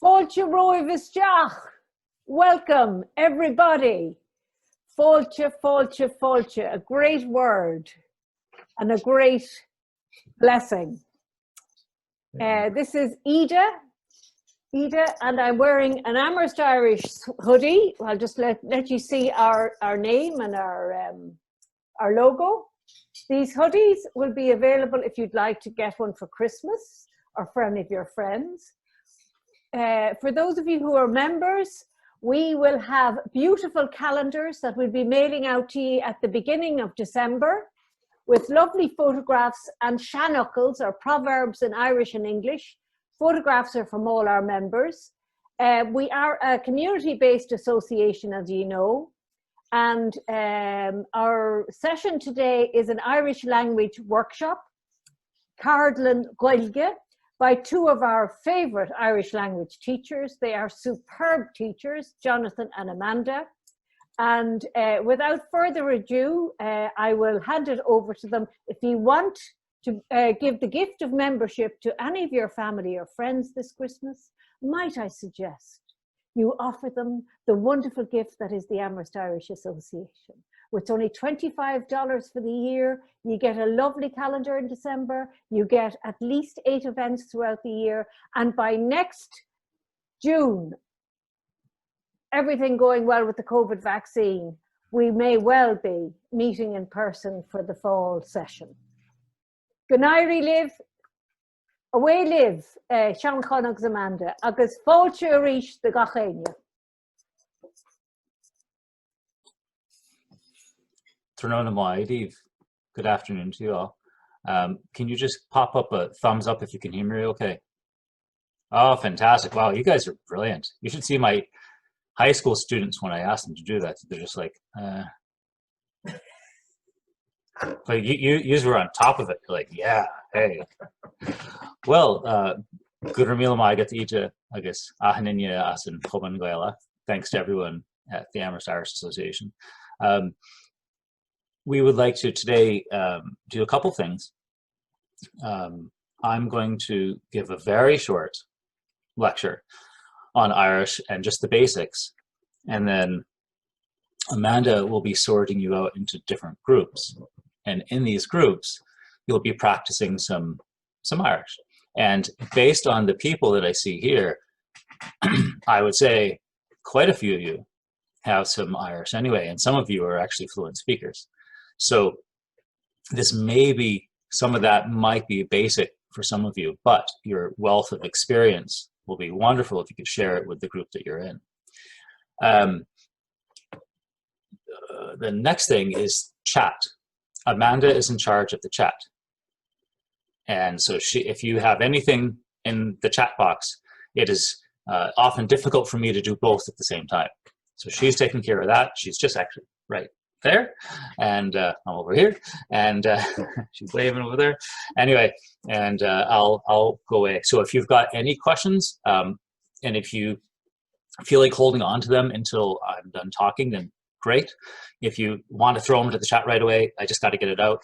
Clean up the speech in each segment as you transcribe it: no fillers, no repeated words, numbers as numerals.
Fáilte roimh isteach. Welcome, everybody. Fáilte, fáilte, fáilte, a great word and a great blessing. This is Ida, and I'm wearing an Amherst Irish hoodie. I'll just let you see our name and our logo. These hoodies will be available if you'd like to get one for Christmas or for any of your friends. For those of you who are members, we will have beautiful calendars that we'll be mailing out to you at the beginning of December with lovely photographs and shannuckles, or proverbs in Irish and English. Photographs are from all our members. We are a community-based association, as you know, and our session today is an Irish language workshop, Cardlan Gaeilge, by two of our favorite Irish language teachers. They are superb teachers, Jonathan and Amanda. And without further ado, I will hand it over to them. If you want to give the gift of membership to any of your family or friends this Christmas, might I suggest you offer them the wonderful gift that is the Amherst Irish Association. With only $25 for the year, you get a lovely calendar in December, you get at least 8 events throughout the year, and by next June, everything going well with the COVID vaccine, we may well be meeting in person for the fall session. Gnairi live, away live, Sean Connogs Amanda, agus fáilte arís de gachéine. Good afternoon to you all. Can you just pop up a thumbs up if you can hear me okay? Oh, fantastic. Wow, you guys are brilliant. You should see my high school students when I ask them to do that. They're just like, But you were on top of it. You're like, yeah, hey. Well, good I get to eat I guess, asin choban goela. Thanks to everyone at the Amherst Irish Association. We would like to today do a couple things. I'm going to give a very short lecture on Irish and just the basics. And then Amanda will be sorting you out into different groups. And in these groups, you'll be practicing some Irish. And based on the people that I see here, I would say quite a few of you have some Irish anyway, and some of you are actually fluent speakers. So this may be, some of that might be basic for some of you, but your wealth of experience will be wonderful if you could share it with the group that you're in. The next thing is chat. Amanda is in charge of the chat. And so if you have anything in the chat box, it is often difficult for me to do both at the same time. So she's taking care of that. She's just actually right there, and I'm over here, and she's waving over there. Anyway, and I'll go away. So if you've got any questions, and if you feel like holding on to them until I'm done talking, then great. If you want to throw them into the chat right away, I just got to get it out.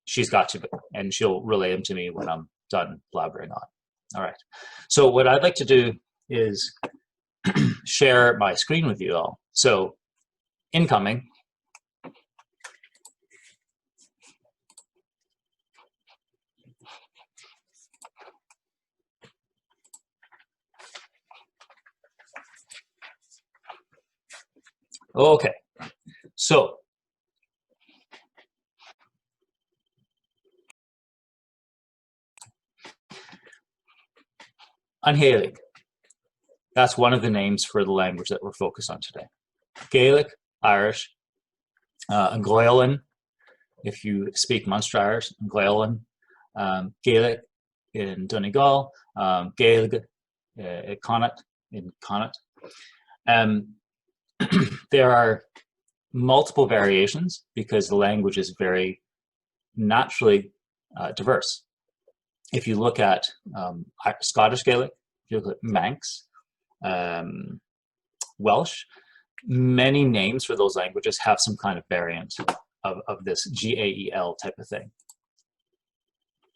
She's got to, and she'll relay them to me when I'm done blabbering on. All right. So what I'd like to do is share my screen with you all. So incoming. Okay, so An Gaelic, that's one of the names for the language that we're focused on today. Gaelic, Irish, An Gaeilge, if you speak Munster Irish, An Gaeilge, Gaelic in Donegal, Gaeilge Connacht in Connacht. There are multiple variations because the language is very naturally diverse. If you look at Scottish Gaelic, if you look at Manx, Welsh, many names for those languages have some kind of variant of this G-A-E-L type of thing.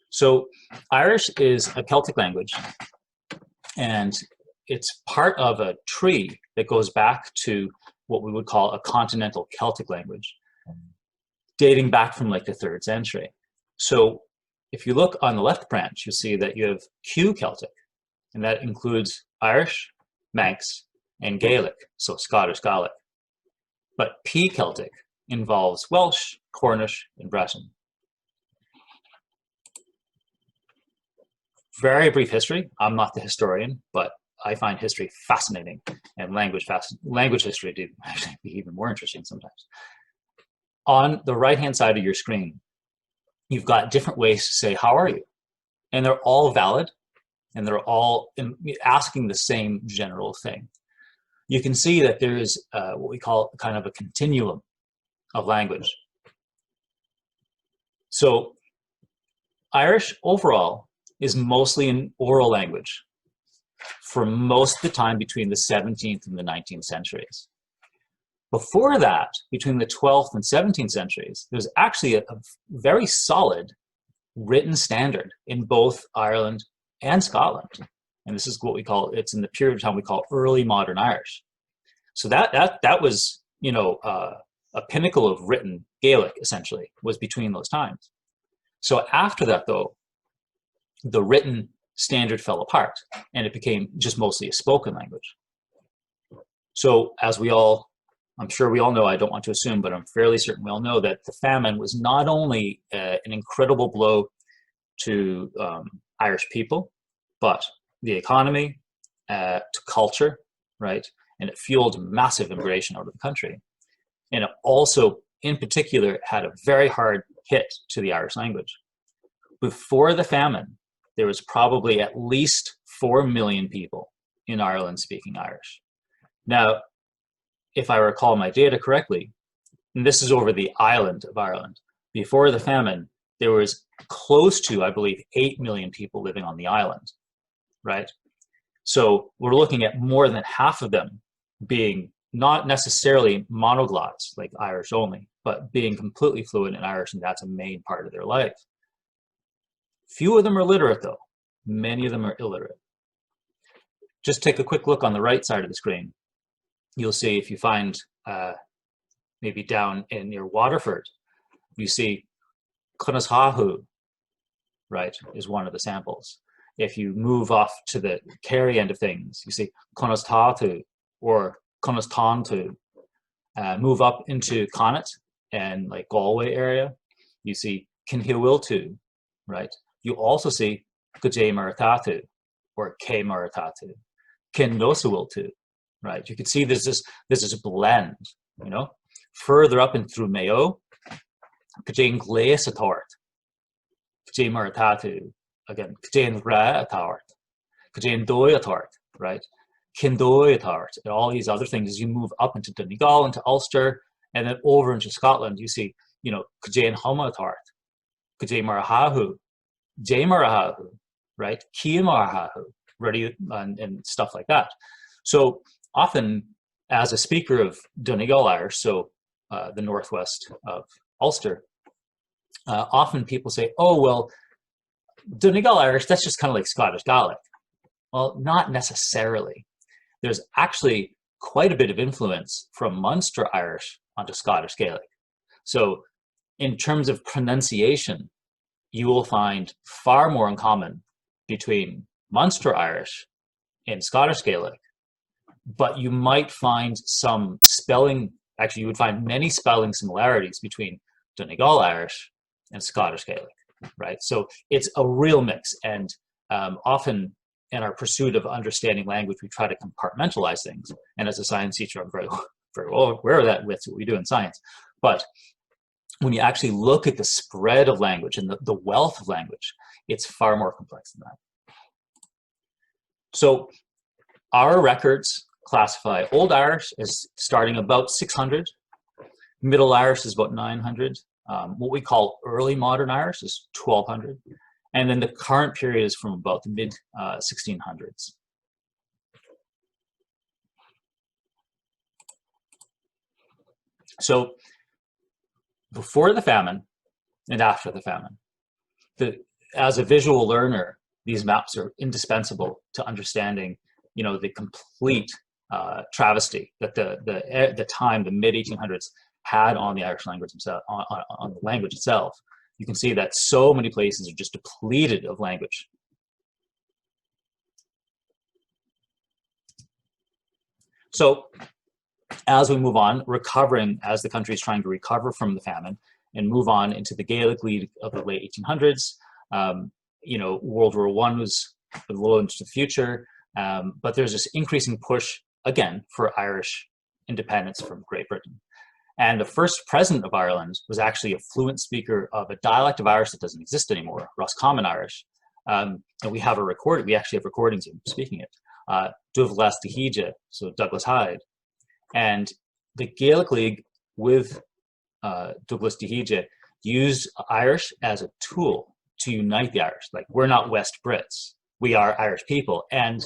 So Irish is a Celtic language, and it's part of a tree that goes back to what we would call a continental Celtic language, dating back from like the 3rd century. So if you look on the left branch, you'll see that you have Q Celtic, and that includes Irish, Manx, and Gaelic, so Scottish Gaelic. But P Celtic involves Welsh, Cornish, and Breton. Very brief history. I'm not the historian, but I find history fascinating, and language history to actually be even more interesting sometimes. On the right-hand side of your screen, you've got different ways to say, how are you? And they're all valid, and they're all asking the same general thing. You can see that there is what we call kind of a continuum of language. So Irish overall is mostly an oral language for most of the time between the 17th and the 19th centuries. Before that, between the 12th and 17th centuries, there's actually a very solid written standard in both Ireland and Scotland. And this is what we call, it's in the period of time we call early modern Irish. So that was, you know, a pinnacle of written Gaelic, essentially, was between those times. So after that, though, the written standard fell apart, and it became just mostly a spoken language. So as we all, I'm sure we all know, I don't want to assume, but I'm fairly certain we all know that the famine was not only an incredible blow to Irish people, but the economy, to culture, right? And it fueled massive immigration out of the country. And it also, in particular, had a very hard hit to the Irish language. Before the famine, there was probably at least 4 million people in Ireland speaking Irish. Now, if I recall my data correctly, and this is over the island of Ireland, before the famine, there was close to, I believe, 8 million people living on the island, right? So we're looking at more than half of them being not necessarily monoglots, like Irish only, but being completely fluent in Irish, and that's a main part of their life. Few of them are literate, though. Many of them are illiterate. Just take a quick look on the right side of the screen. You'll see, if you find maybe down in near Waterford, you see Connashahu, right, is one of the samples. If you move off to the Kerry end of things, you see Conastatu or Conastantu. Move up into Connacht and like Galway area, you see Kinhiwiltu, right? You also see Gajay Maratatu or K Maratatu, Kinnosawiltu, right? You can see there's this blend, you know. Further up and through Mayo, Gajay Glaisatort, Gajay Maratatu, again, Gajay Raatort, Gajay Doyatort, right? Kindoyatort, and all these other things. As you move up into Donegal, into Ulster, and then over into Scotland, you see, you know, Gajay Humatort, Gajay Marahahu, Jay Marahahu, right? Kia Marahahu, ready, and stuff like that. So often, as a speaker of Donegal Irish, so the northwest of Ulster, often people say, oh, well, Donegal Irish, that's just kind of like Scottish Gaelic. Well, not necessarily. There's actually quite a bit of influence from Munster Irish onto Scottish Gaelic. So in terms of pronunciation, you will find far more in common between Munster Irish and Scottish Gaelic, but you might find some spelling, actually you would find many spelling similarities between Donegal Irish and Scottish Gaelic, right? So it's a real mix, and often in our pursuit of understanding language, we try to compartmentalize things. And as a science teacher, I'm very well aware of that with what we do in science. But when you actually look at the spread of language and the wealth of language, it's far more complex than that. So our records classify Old Irish as starting about 600, Middle Irish is about 900, what we call Early Modern Irish is 1200, and then the current period is from about the mid 1600s. So before the famine and after the famine, as a visual learner, these maps are indispensable to understanding the complete travesty that the time, the mid 1800s, had on the Irish language itself, on the language itself. You can see that so many places are just depleted of language. So as we move on, as the country is trying to recover from the famine and move on into the Gaelic League of the late 1800s, World War I was a little into the future, but there's this increasing push, again, for Irish independence from Great Britain. And the first president of Ireland was actually a fluent speaker of a dialect of Irish that doesn't exist anymore, Roscommon Irish. And we actually have recordings of him speaking it. Douglas Dihige, so Douglas Hyde. And the Gaelic League with Douglas Dihige used Irish as a tool to unite the Irish. Like, we're not West Brits, we are Irish people, and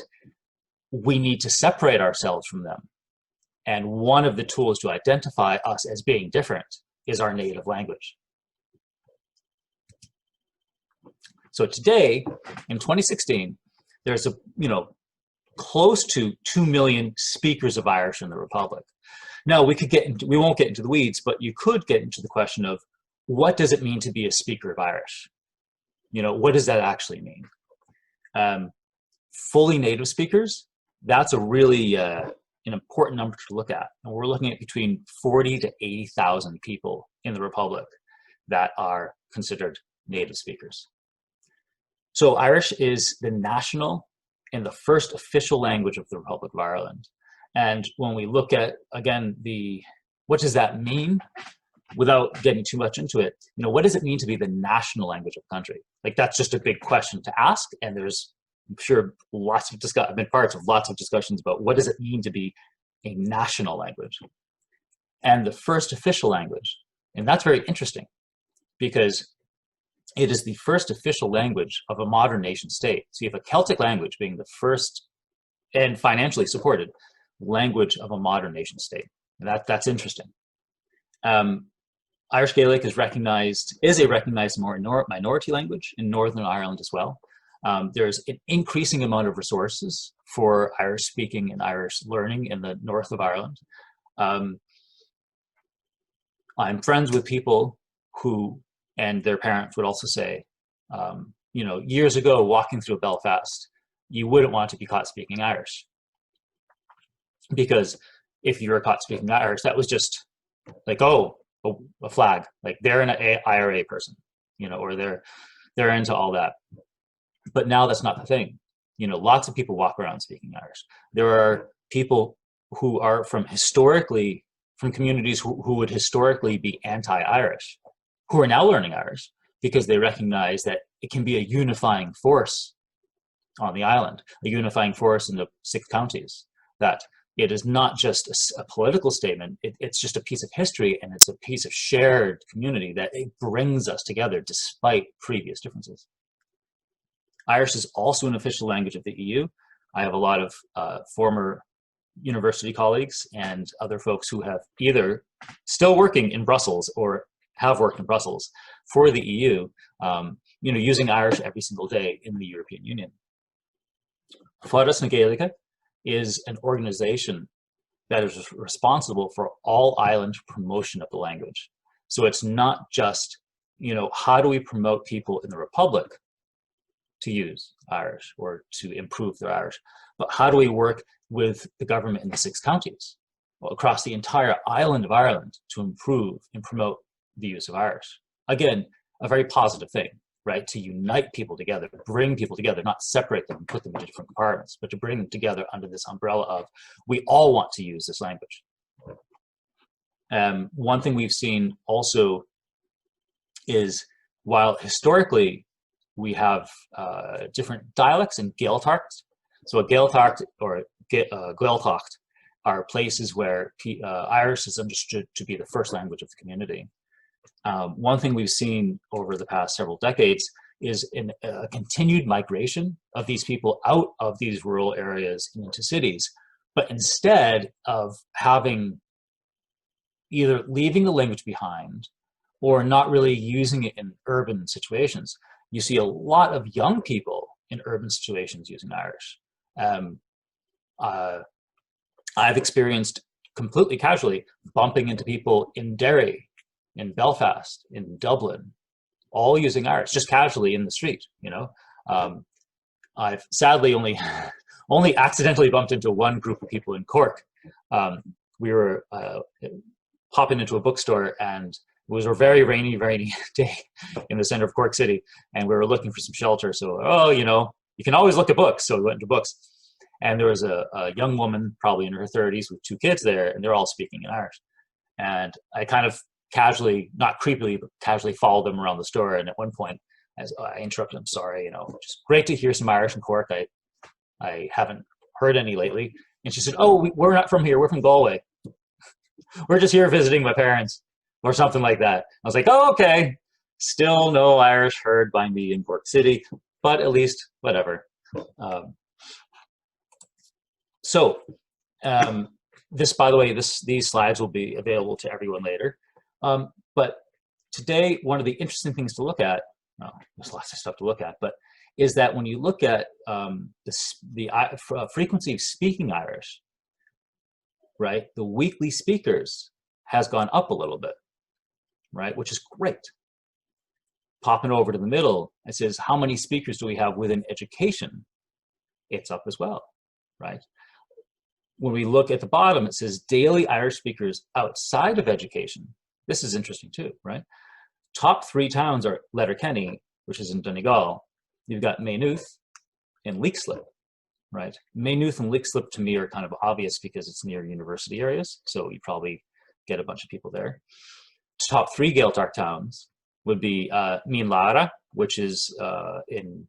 we need to separate ourselves from them. And one of the tools to identify us as being different is our native language. So today, in 2016, there's close to 2 million speakers of Irish in the Republic. Now, we won't get into the weeds, but you could get into the question of, what does it mean to be a speaker of Irish? What does that actually mean? Fully native speakers, that's a really an important number to look at. And we're looking at between 40 to 80,000 people in the Republic that are considered native speakers. So Irish is the national and the first official language of the Republic of Ireland. And when we look at, again, what does that mean? Without getting too much into it, what does it mean to be the national language of the country? Like, that's just a big question to ask. And there's, I'm sure, I've been part of lots of discussions about what does it mean to be a national language and the first official language. And that's very interesting because it is the first official language of a modern nation state. So you have a Celtic language being the first and financially supported language of a modern nation state. And that's interesting. Irish Gaelic is a recognized minority language in Northern Ireland as well. There's an increasing amount of resources for Irish speaking and Irish learning in the north of Ireland. I'm friends with people who, and their parents would also say, years ago, walking through Belfast, you wouldn't want to be caught speaking Irish. Because if you were caught speaking Irish, that was just like, oh, a flag. Like, they're an IRA person, or they're into all that. But now that's not the thing. Lots of people walk around speaking Irish. There are people who are from communities who would historically be anti-Irish, who are now learning Irish because they recognize that it can be a unifying force on the island, a unifying force in the 6 counties, that it is not just a political statement, it's just a piece of history, and it's a piece of shared community that it brings us together despite previous differences. Irish is also an official language of the EU. I have a lot of former university colleagues and other folks who have either still working in Brussels or have worked in Brussels for the EU, using Irish every single day in the European Union. Fóras na Gaeilge is an organization that is responsible for all island promotion of the language. So it's not just, how do we promote people in the Republic to use Irish or to improve their Irish, but how do we work with the government in the 6 counties, across the entire island of Ireland, to improve and promote the use of Irish? Again, a very positive thing, right? To unite people together, bring people together, not separate them and put them into different compartments, but to bring them together under this umbrella of, we all want to use this language. One thing we've seen also is, while historically we have different dialects and Gaeltacht, so a Gaeltacht or Gaeltacht are places where Irish is understood to be the first language of the community. One thing we've seen over the past several decades is a continued migration of these people out of these rural areas and into cities, but instead of either leaving the language behind or not really using it in urban situations, you see a lot of young people in urban situations using Irish. I've experienced completely casually bumping into people in Derry, in Belfast, in Dublin, all using Irish, just casually in the street, you know. I've sadly only accidentally bumped into one group of people in Cork. We were popping into a bookstore, and it was a very rainy day in the center of Cork City, and we were looking for some shelter. So, oh, you know, you can always look at books. So we went into books, and there was a young woman, probably in her 30s, with 2 kids there, and they're all speaking in Irish. And I kind of casually, not creepily, but casually followed them around the store. And at one point, as I interrupted, I'm sorry, you know, just great to hear some Irish in Cork. I haven't heard any lately. And she said, oh, we're not from here. We're from Galway. We're just here visiting my parents, or something like that. I was like, oh, okay. Still no Irish heard by me in Cork City, but at least whatever. This, by the way, these slides will be available to everyone later. But today, one of the interesting things to look at, well, there's lots of stuff to look at, but is that when you look at the frequency of speaking Irish, right, the weekly speakers has gone up a little bit, right, which is great. Popping over to the middle, it says, how many speakers do we have within education? It's up as well, right? When we look at the bottom, it says daily Irish speakers outside of education. This is interesting too, right? Top 3 towns are Letterkenny, which is in Donegal. You've got Maynooth and Leixlip, right? Maynooth and Leixlip to me are kind of obvious because it's near university areas, so you probably get a bunch of people there. Top 3 Gaeltacht towns would be Mean Lara, which is in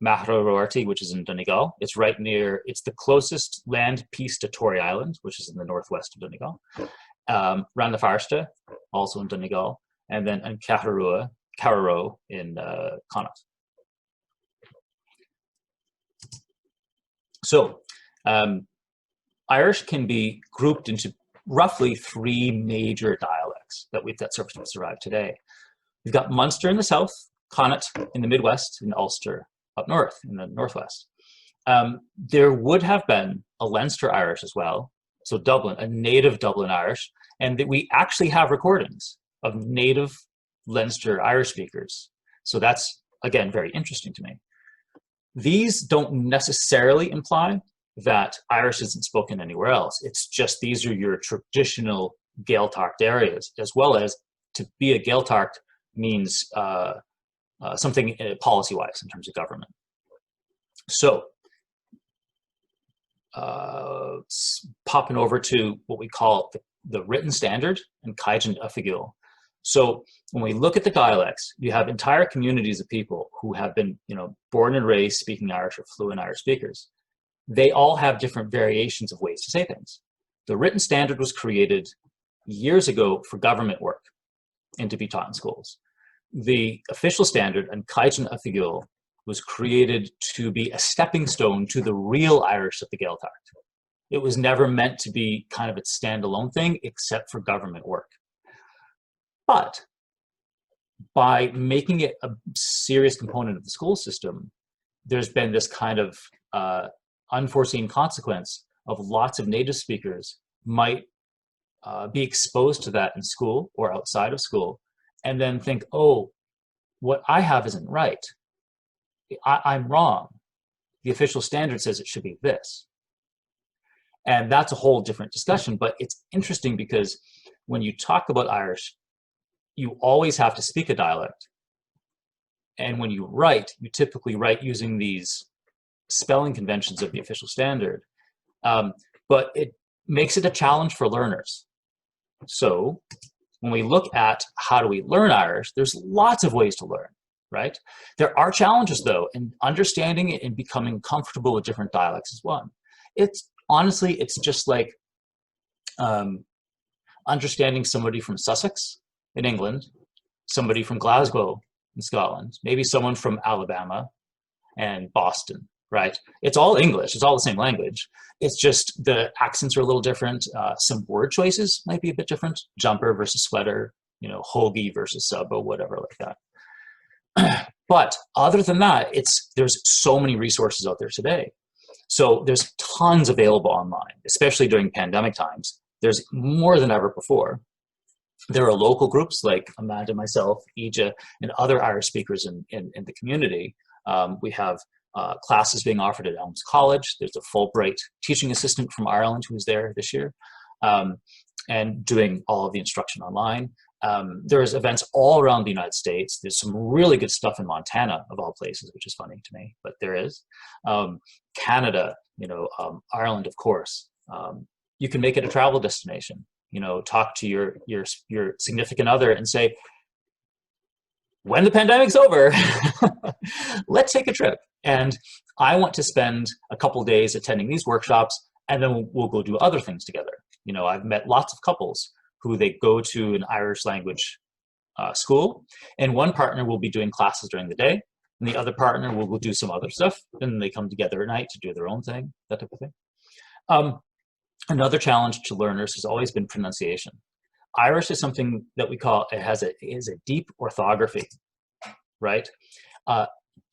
Mahra-Rorty, which is in Donegal. It's right near, it's the closest land piece to Tory Island, which is in the northwest of Donegal. Randafarsta, also in Donegal, and then in Carrow in Connacht. So Irish can be grouped into roughly 3 major dialects that survive today. We've got Munster in the south, Connacht in the Midwest, and Ulster up north in the northwest. There would have been a Leinster Irish as well, so Dublin, a native Dublin Irish, and that we actually have recordings of native Leinster Irish speakers. So that's, again, very interesting to me. These don't necessarily imply that Irish isn't spoken anywhere else. It's just these are your traditional Gaeltacht areas, as well as to be a Gaeltacht means something policy-wise in terms of government. So popping over to what we call the written standard and Caigean Uffigil. So when we look at the dialects, you have entire communities of people who have been, you know, born and raised speaking Irish or fluent Irish speakers. They all have different variations of ways to say things. The written standard was created years ago for government work and to be taught in schools. The official standard and Caigean Uffigil was created to be a stepping stone to the real Irish of the Gaeltacht. It was never meant to be kind of its standalone thing except for government work. But by making it a serious component of the school system, there's been this kind of unforeseen consequence of lots of native speakers might be exposed to that in school or outside of school, and then think, oh, what I have isn't right. I'm wrong. The official standard says it should be this. And that's a whole different discussion, but it's interesting because when you talk about Irish, you always have to speak a dialect. And when you write, you typically write using these spelling conventions of the official standard. But it makes it a challenge for learners. So when we look at how do we learn Irish, there's lots of ways to learn, right? There are challenges though, and understanding it and becoming comfortable with different dialects is one. It's honestly, it's just like understanding somebody from Sussex in England, somebody from Glasgow in Scotland, maybe someone from Alabama and Boston, right? It's all English, it's all the same language. It's just the accents are a little different. Some word choices might be a bit different. Jumper versus sweater, you know, hoagie versus sub or whatever like that. But other than that, there's so many resources out there today. So there's tons available online, especially during pandemic times. There's more than ever before. There are local groups like Amanda, myself, Ija, and other Irish speakers in the community. We have classes being offered at Elms College. There's a Fulbright teaching assistant from Ireland who's there this year and doing all of the instruction online. There's events all around the United States. There's some really good stuff in Montana, of all places, which is funny to me, but there is. Canada, Ireland, of course. You can make it a travel destination. Talk to your significant other and say, when the pandemic's over, let's take a trip. And I want to spend a couple days attending these workshops, and then we'll go do other things together. I've met lots of couples who they go to an Irish language school, and one partner will be doing classes during the day, and the other partner will do some other stuff, and they come together at night to do their own thing, that type of thing. Another challenge to learners has always been pronunciation. Irish is something that we call, is a deep orthography, right?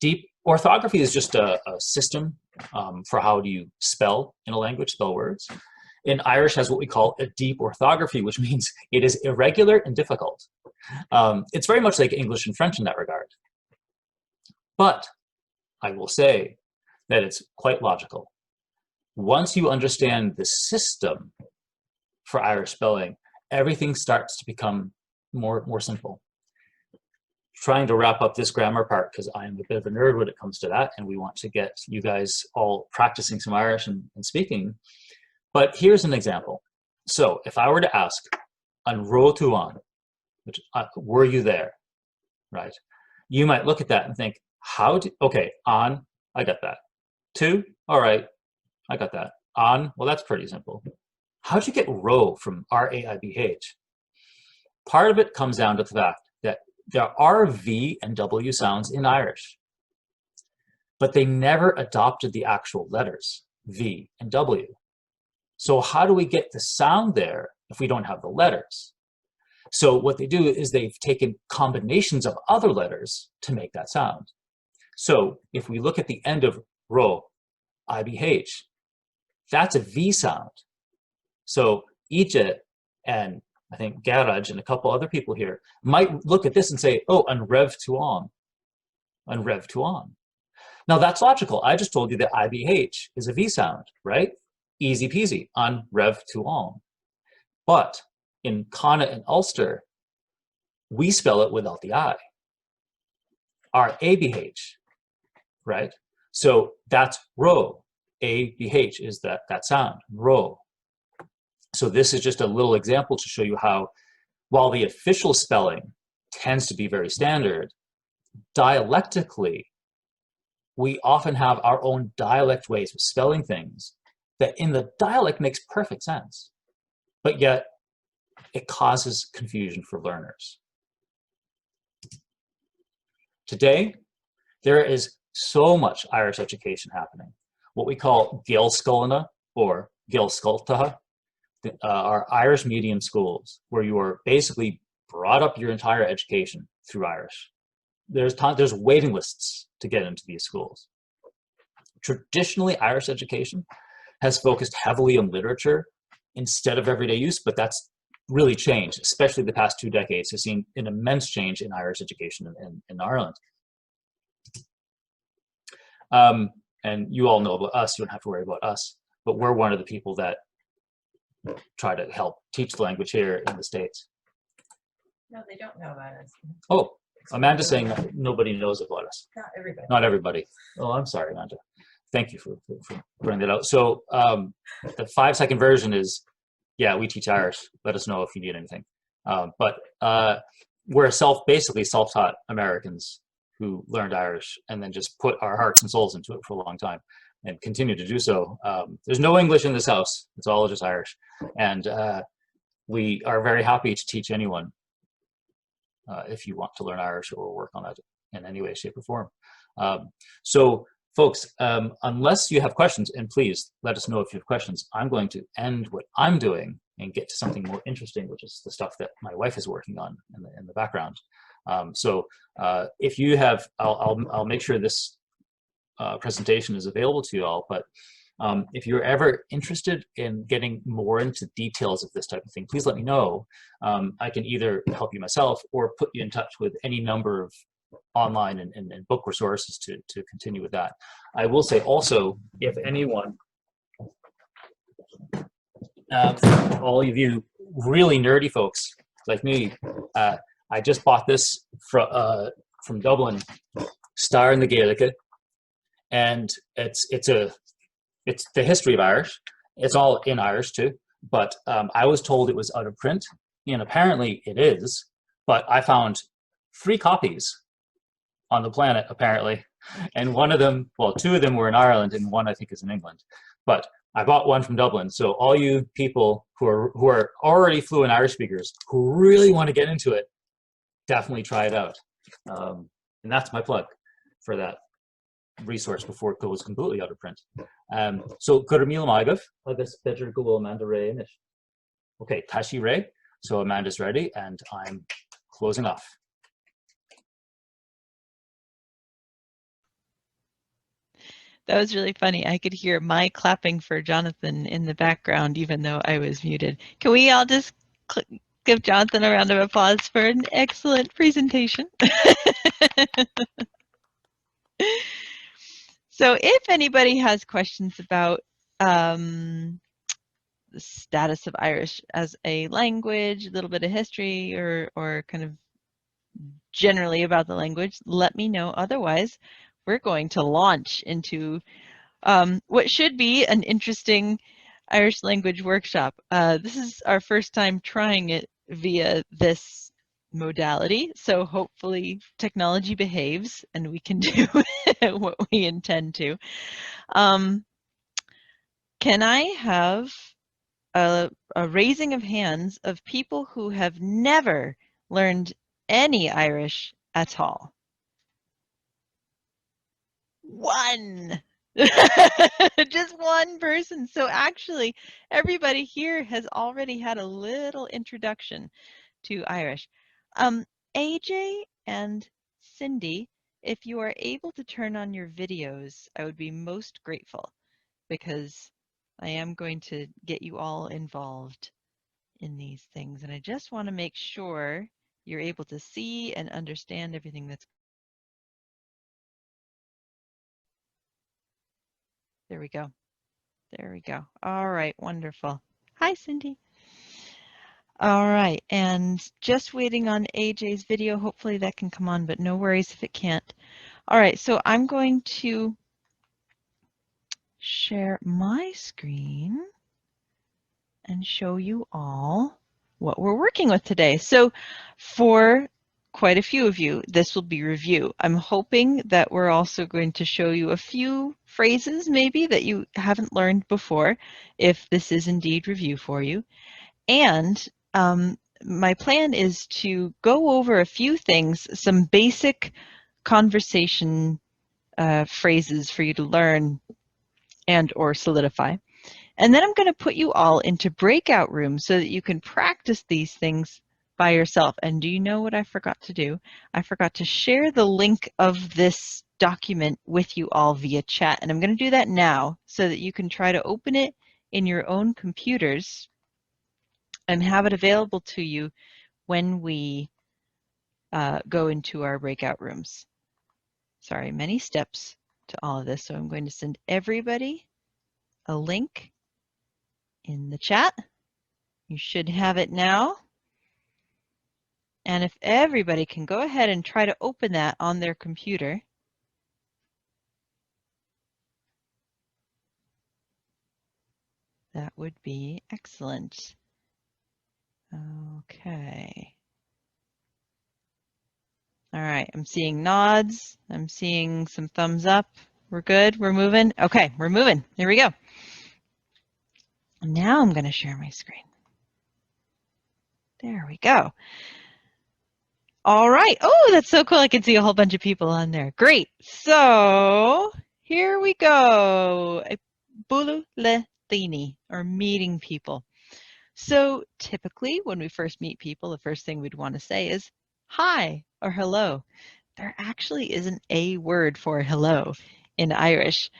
Deep orthography is just a system for how do you spell in a language, spell words. And Irish has what we call a deep orthography, which means it is irregular and difficult. It's very much like English and French in that regard. But I will say that it's quite logical. Once you understand the system for Irish spelling, everything starts to become more simple. Trying to wrap up this grammar part because I am a bit of a nerd when it comes to that, and we want to get you guys all practicing some Irish and speaking. But here's an example. So if I were to ask, an ro tú an, which were you there, right? You might look at that and think, okay, on, I got that. Two, all right, I got that. On, well, that's pretty simple. How'd you get ro from R-A-I-B-H? Part of it comes down to the fact that there are V and W sounds in Irish, but they never adopted the actual letters, V and W. So how do we get the sound there if we don't have the letters? So what they do is they've taken combinations of other letters to make that sound. So if we look at the end of ro, I-B-H, that's a V sound. So Ija and I think Garaj and a couple other people here might look at this and say, oh, an rev tú an rev tú an. Now that's logical. I just told you that I-B-H is a V sound, right? Easy peasy, an rev tú an. But in Connacht and Ulster, we spell it without the I. R-A-B-H, right? So that's ro. A-B-H is that sound, ro. So this is just a little example to show you how, while the official spelling tends to be very standard, dialectically, we often have our own dialect ways of spelling things that in the dialect makes perfect sense, but yet it causes confusion for learners. Today, there is so much Irish education happening. What we call Gaelscoileanna or Gaelscoilteachta are Irish medium schools where you are basically brought up your entire education through Irish. There's waiting lists to get into these schools. Traditionally, Irish education has focused heavily on literature instead of everyday use, but that's really changed, especially the past 2 decades has seen an immense change in Irish education in Ireland. And you all know about us, you don't have to worry about us, but we're one of the people that try to help teach the language here in the States. No, they don't know about us. Oh, Amanda's saying that nobody knows about us. Not everybody. Not everybody. Oh, I'm sorry, Amanda. Thank you for bringing that out. So the 5-second version is, yeah, we teach Irish. Let us know if you need anything. But we're basically self-taught Americans who learned Irish and then just put our hearts and souls into it for a long time and continue to do so. There's no English in this house. It's all just Irish. And we are very happy to teach anyone if you want to learn Irish or work on it in any way, shape, or form. So folks, unless you have questions, and please let us know if you have questions, I'm going to end what I'm doing and get to something more interesting, which is the stuff that my wife is working on in the background. So if you have, I'll make sure this presentation is available to you all, but If you're ever interested in getting more into details of this type of thing, please let me know. I can either help you myself or put you in touch with any number of online and book resources to continue with that. I will say also, if anyone, all of you really nerdy folks like me, I just bought this from Dublin, Star in the Gaelic, and it's the history of Irish. It's all in Irish too, but I was told it was out of print, and apparently it is. But I found 3 copies on the planet apparently, and one of them, well, 2 of them were in Ireland, and one I think is in England. But I bought one from Dublin, so all you people who are already fluent Irish speakers who really want to get into it, definitely try it out. And that's my plug for that resource before it goes completely out of print. So gur míle maigah agus beidir go bhfuil Amanda Ray in it. Okay, Tashi Ray. So Amanda's ready, and I'm closing off. That was really funny. I could hear my clapping for Jonathan in the background, even though I was muted. Can we all just give Jonathan a round of applause for an excellent presentation? So if anybody has questions about the status of Irish as a language, a little bit of history, or kind of generally about the language, let me know. Otherwise, we're going to launch into what should be an interesting Irish language workshop. This is our first time trying it via this modality, so hopefully technology behaves and we can do what we intend to. Can I have a raising of hands of people who have never learned any Irish at all? 1. Just 1 person. So actually, everybody here has already had a little introduction to Irish. AJ and Cindy, if you are able to turn on your videos, I would be most grateful, because I am going to get you all involved in these things. And I just want to make sure you're able to see and understand everything that's. There we go. There we go. All right, wonderful. Hi, Cindy. All right, and just waiting on AJ's video. Hopefully that can come on, but no worries if it can't. All right, so I'm going to share my screen and show you all what we're working with today. So for quite a few of you, this will be review. I'm hoping that we're also going to show you a few phrases maybe that you haven't learned before, if this is indeed review for you. And my plan is to go over a few things, some basic conversation phrases for you to learn and or solidify. And then I'm going to put you all into breakout rooms so that you can practice these things by yourself. And do you know what I forgot to do? I forgot to share the link of this document with you all via chat. And I'm going to do that now so that you can try to open it in your own computers and have it available to you when we go into our breakout rooms. Sorry, many steps to all of this. So I'm going to send everybody a link in the chat. You should have it now. And if everybody can go ahead and try to open that on their computer. That would be excellent. Okay. All right, I'm seeing nods. I'm seeing some thumbs up. We're good, we're moving. Okay, we're moving, here we go. Now I'm gonna share my screen. There we go. All right, oh, that's so cool. I can see a whole bunch of people on there. Great, so here we go. Bulu le Thini, or meeting people. So typically when we first meet people, the first thing we'd want to say is hi or hello. There actually isn't a word for hello in Irish.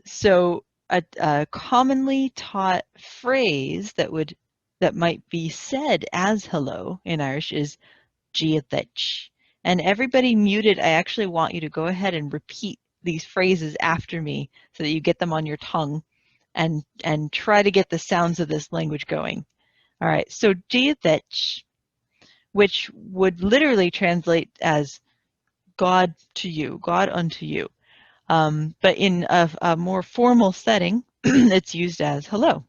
So a commonly taught phrase that might be said as hello in Irish is Gia Dich. And everybody muted, I actually want you to go ahead and repeat these phrases after me so that you get them on your tongue and try to get the sounds of this language going. All right, so Gia Dich, which would literally translate as God to you, God unto you. But in a more formal setting, it's used as hello.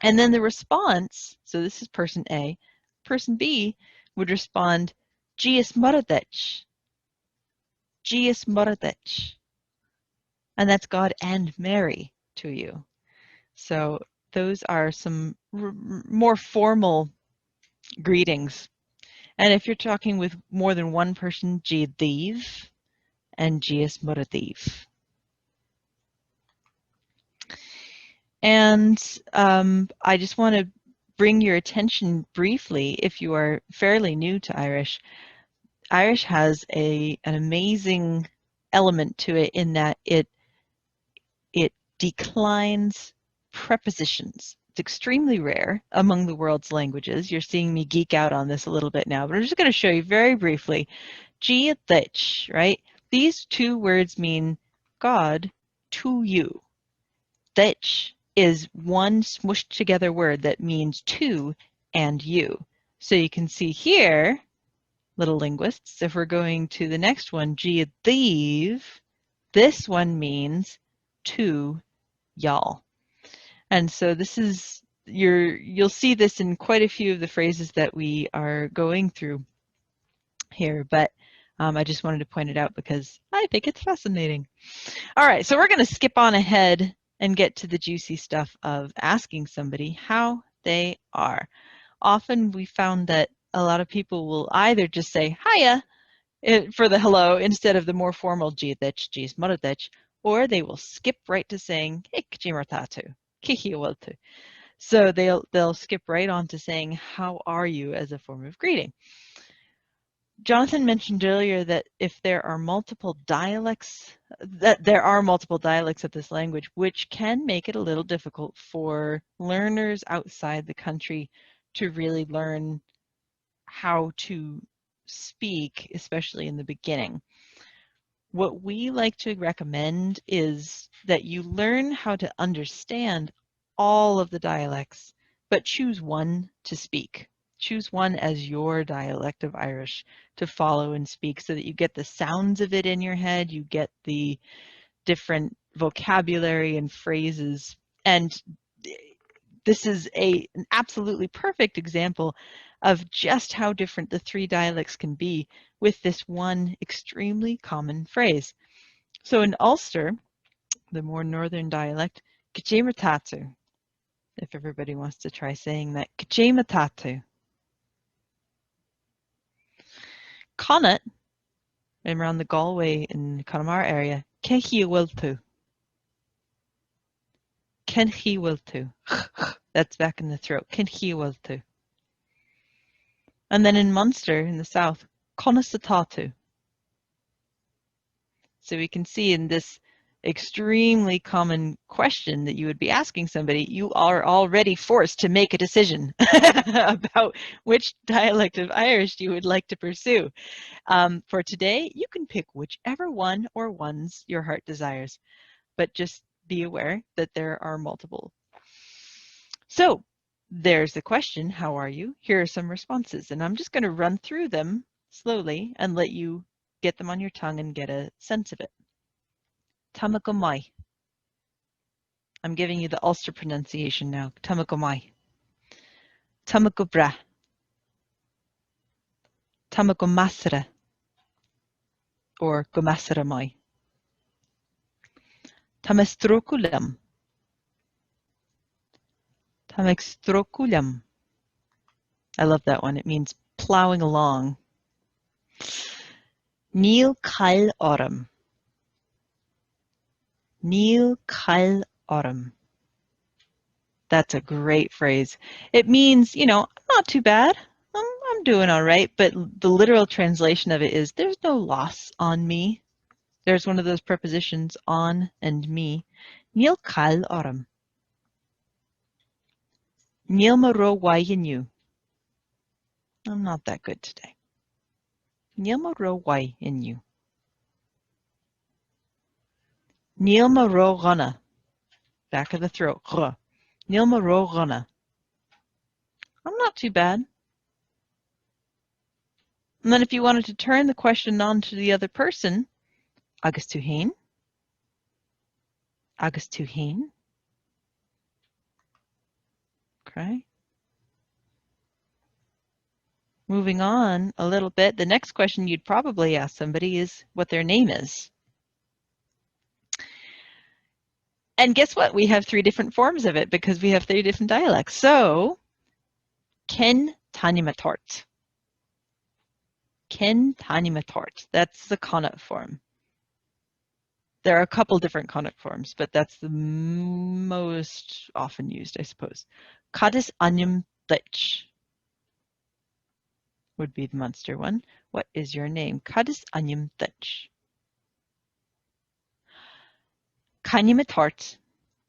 And then the response, so this is person A, person B would respond, Gias Moradech, Gias Moradech. And that's God and Mary to you. So those are some more formal greetings. And if you're talking with more than one person, Gia Div and Gias Moradif. And I just want to bring your attention briefly, if you are fairly new to Irish, Irish has an amazing element to it in that it declines prepositions. It's extremely rare among the world's languages. You're seeing me geek out on this a little bit now, but I'm just going to show you very briefly. Gia Dich, right? These two words mean God to you. Dich is one smushed together word that means to and you. So you can see here, little linguists, if we're going to the next one, Gia Div, this one means to y'all. And so this is, you'll see this in quite a few of the phrases that we are going through here, but I just wanted to point it out because I think it's fascinating. All right, so we're going to skip on ahead and get to the juicy stuff of asking somebody how they are. Often we found that a lot of people will either just say hiya for the hello instead of the more formal Giadich, Gis Moradich, or they will skip right to saying hey Kjimartatu, Kihiwaltu. So they'll skip right on to saying how are you as a form of greeting. Jonathan mentioned earlier that if there are multiple dialects, that there are multiple dialects of this language, which can make it a little difficult for learners outside the country to really learn how to speak, especially in the beginning. What we like to recommend is that you learn how to understand all of the dialects, but choose one to speak. Choose one as your dialect of Irish to follow and speak so that you get the sounds of it in your head, you get the different vocabulary and phrases. And this is an absolutely perfect example of just how different the three dialects can be with this one extremely common phrase. So in Ulster, the more northern dialect, Kjimartatu, if everybody wants to try saying that, Kjimartatu. Connaught, and around the Galway and Connemara area, Kenhiwiltu. Kenhiwiltu. That's back in the throat. Kenhiwiltu. And then in Munster, in the south, Conasatatu. So we can see in this extremely common question that you would be asking somebody, you are already forced to make a decision about which dialect of Irish you would like to pursue. For today, you can pick whichever one or ones your heart desires, but just be aware that there are multiple. So there's the question, how are you? Here are some responses, and I'm just going to run through them slowly and let you get them on your tongue and get a sense of it. Tamakomai. I'm giving you the Ulster pronunciation now. Tamakomai. Tamakobra. Tamagomasara. Or gomasaramai. Tamastrokulam. Tamastrokulam. I love that one. It means plowing along. Neil Kyle Autumn. Neil Kyle Autumn. That's a great phrase. It means, you know, not too bad. I'm doing all right. But the literal translation of it is there's no loss on me. There's one of those prepositions, on and me. Níl cael orm. Níl ma ro wai in you. I'm not that good today. Níl ma ro wai in you. Níl ma ro ghana. Back of the throat. Gh. Níl ma ro ghana. I'm not too bad. And then if you wanted to turn the question on to the other person, agus tú hain? Agus tú hain? Okay. Moving on a little bit, the next question you'd probably ask somebody is what their name is. And guess what? We have 3 different forms of it because we have 3 different dialects. So, Ken Tanimatort. Ken Tanimatort. That's the Connaught form. There are a couple different Connaught forms, but that's the most often used, I suppose. Cadis Anyam Dutch would be the Munster one. What is your name? Cadis Anyam Dutch. Kanyamatort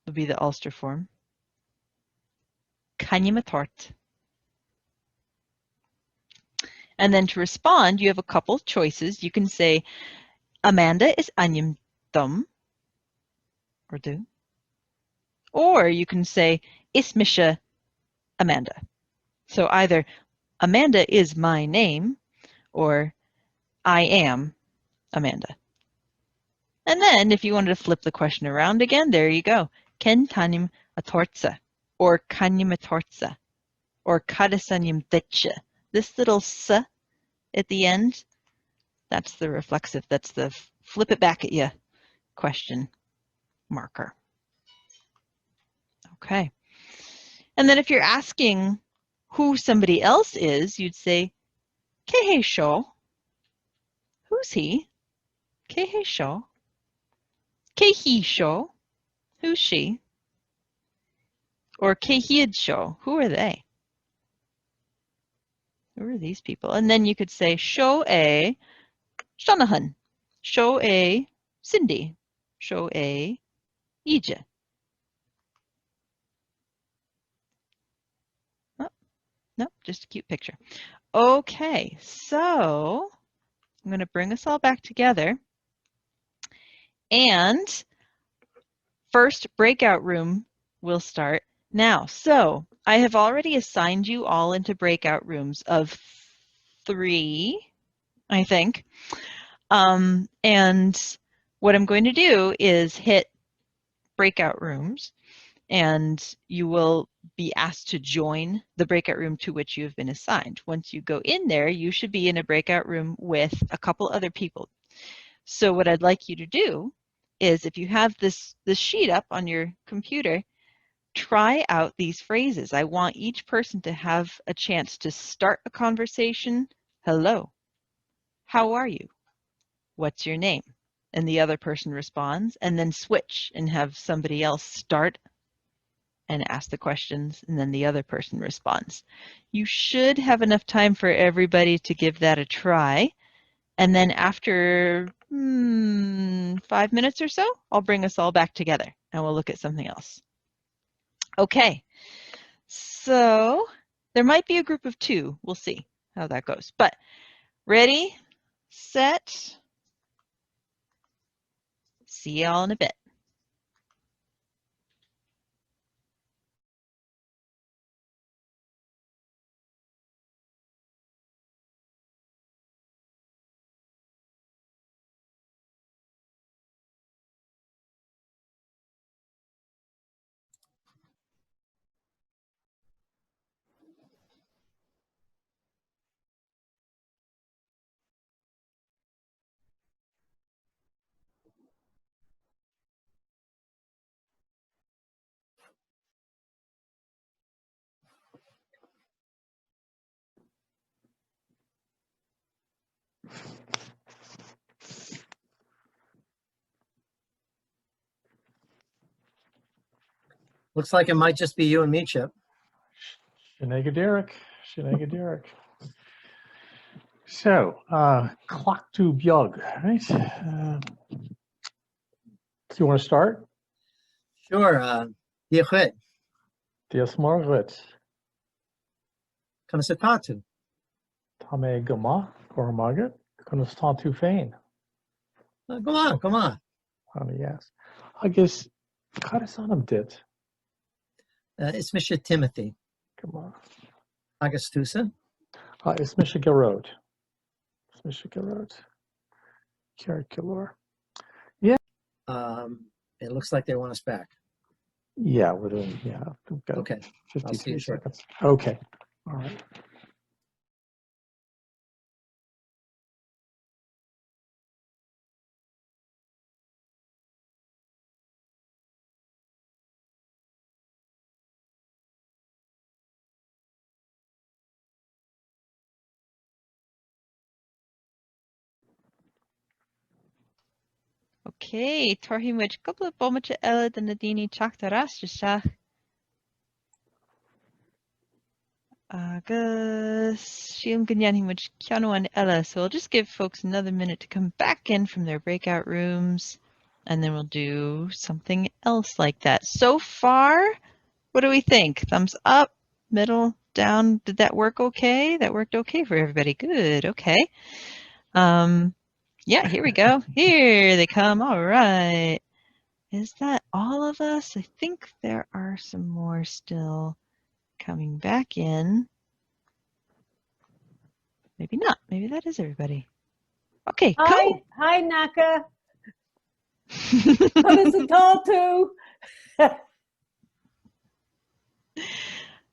would be the Ulster form. Kanyamatort. And then to respond, you have a couple choices. You can say, Amanda is Anyam Dum, or do. Or you can say, Ismisha Amanda. So either Amanda is my name, or I am Amanda. And then if you wanted to flip the question around again, there you go. Ken tanim atortsa, or kanyam atortsa, or kadasanyam ditcha. This little s at the end, that's the reflexive, that's the flip it back at you question marker. Okay. And then if you're asking who somebody else is, you'd say, Kehe Shaw. Who's he? Kehe Shaw. Kehi Shaw. Who's she? Or Kehiad Shaw. Who are they? Who are these people? And then you could say, Show a Shanahan. Show a Cindy. Show a Ija. Oh, no, just a cute picture. Okay, so I'm going to bring us all back together. And first breakout room will start now. So I have already assigned you all into breakout rooms of 3, I think. And what I'm going to do is hit breakout rooms, and you will be asked to join the breakout room to which you have been assigned. Once you go in there, you should be in a breakout room with a couple other people. So what I'd like you to do is, if you have this sheet up on your computer, try out these phrases. I want each person to have a chance to start a conversation. Hello. How are you? What's your name? And the other person responds, and then switch and have somebody else start and ask the questions, and then the other person responds. You should have enough time for everybody to give that a try. And then after 5 minutes or so, I'll bring us all back together and we'll look at something else. Okay, so there might be a group of 2. We'll see how that goes. But ready, set, see y'all in a bit. Looks like it might just be you and me, Chip. Shenega Derek. So, clock to Bjog, right? Do you want to start? Sure. Diachwit. Dias Margaret. Kanasatatu. Tame Gama. Cora Margaret. Kunastatu Fain. Go on, come on. Yes. I guess Karasanam did. It's Mr. Timothy. Come on. Agastusa. It's Michigan Road. It's Michigan Road. Curricular. It looks like they want us back. Yeah, we're doing, yeah. We've got Okay. I'll see 53 you shortly. seconds. Okay. All right. Okay, Torhimuch couple of bommetje Ella de Nadini Chaktarastisha. Agus Shium Ganyanhimuch Kiano and Ella. So I'll just give folks another minute to come back in from their breakout rooms, and then we'll do something else like that. So far, what do we think? Thumbs up, middle, down. Did that work okay? That worked okay for everybody. Good. Okay. Yeah, here we go. Here they come. All right. Is that all of us? I think there are some more still coming back in. Maybe not. Maybe that is everybody. Okay, cool. Hi, Naka. Kunastatu.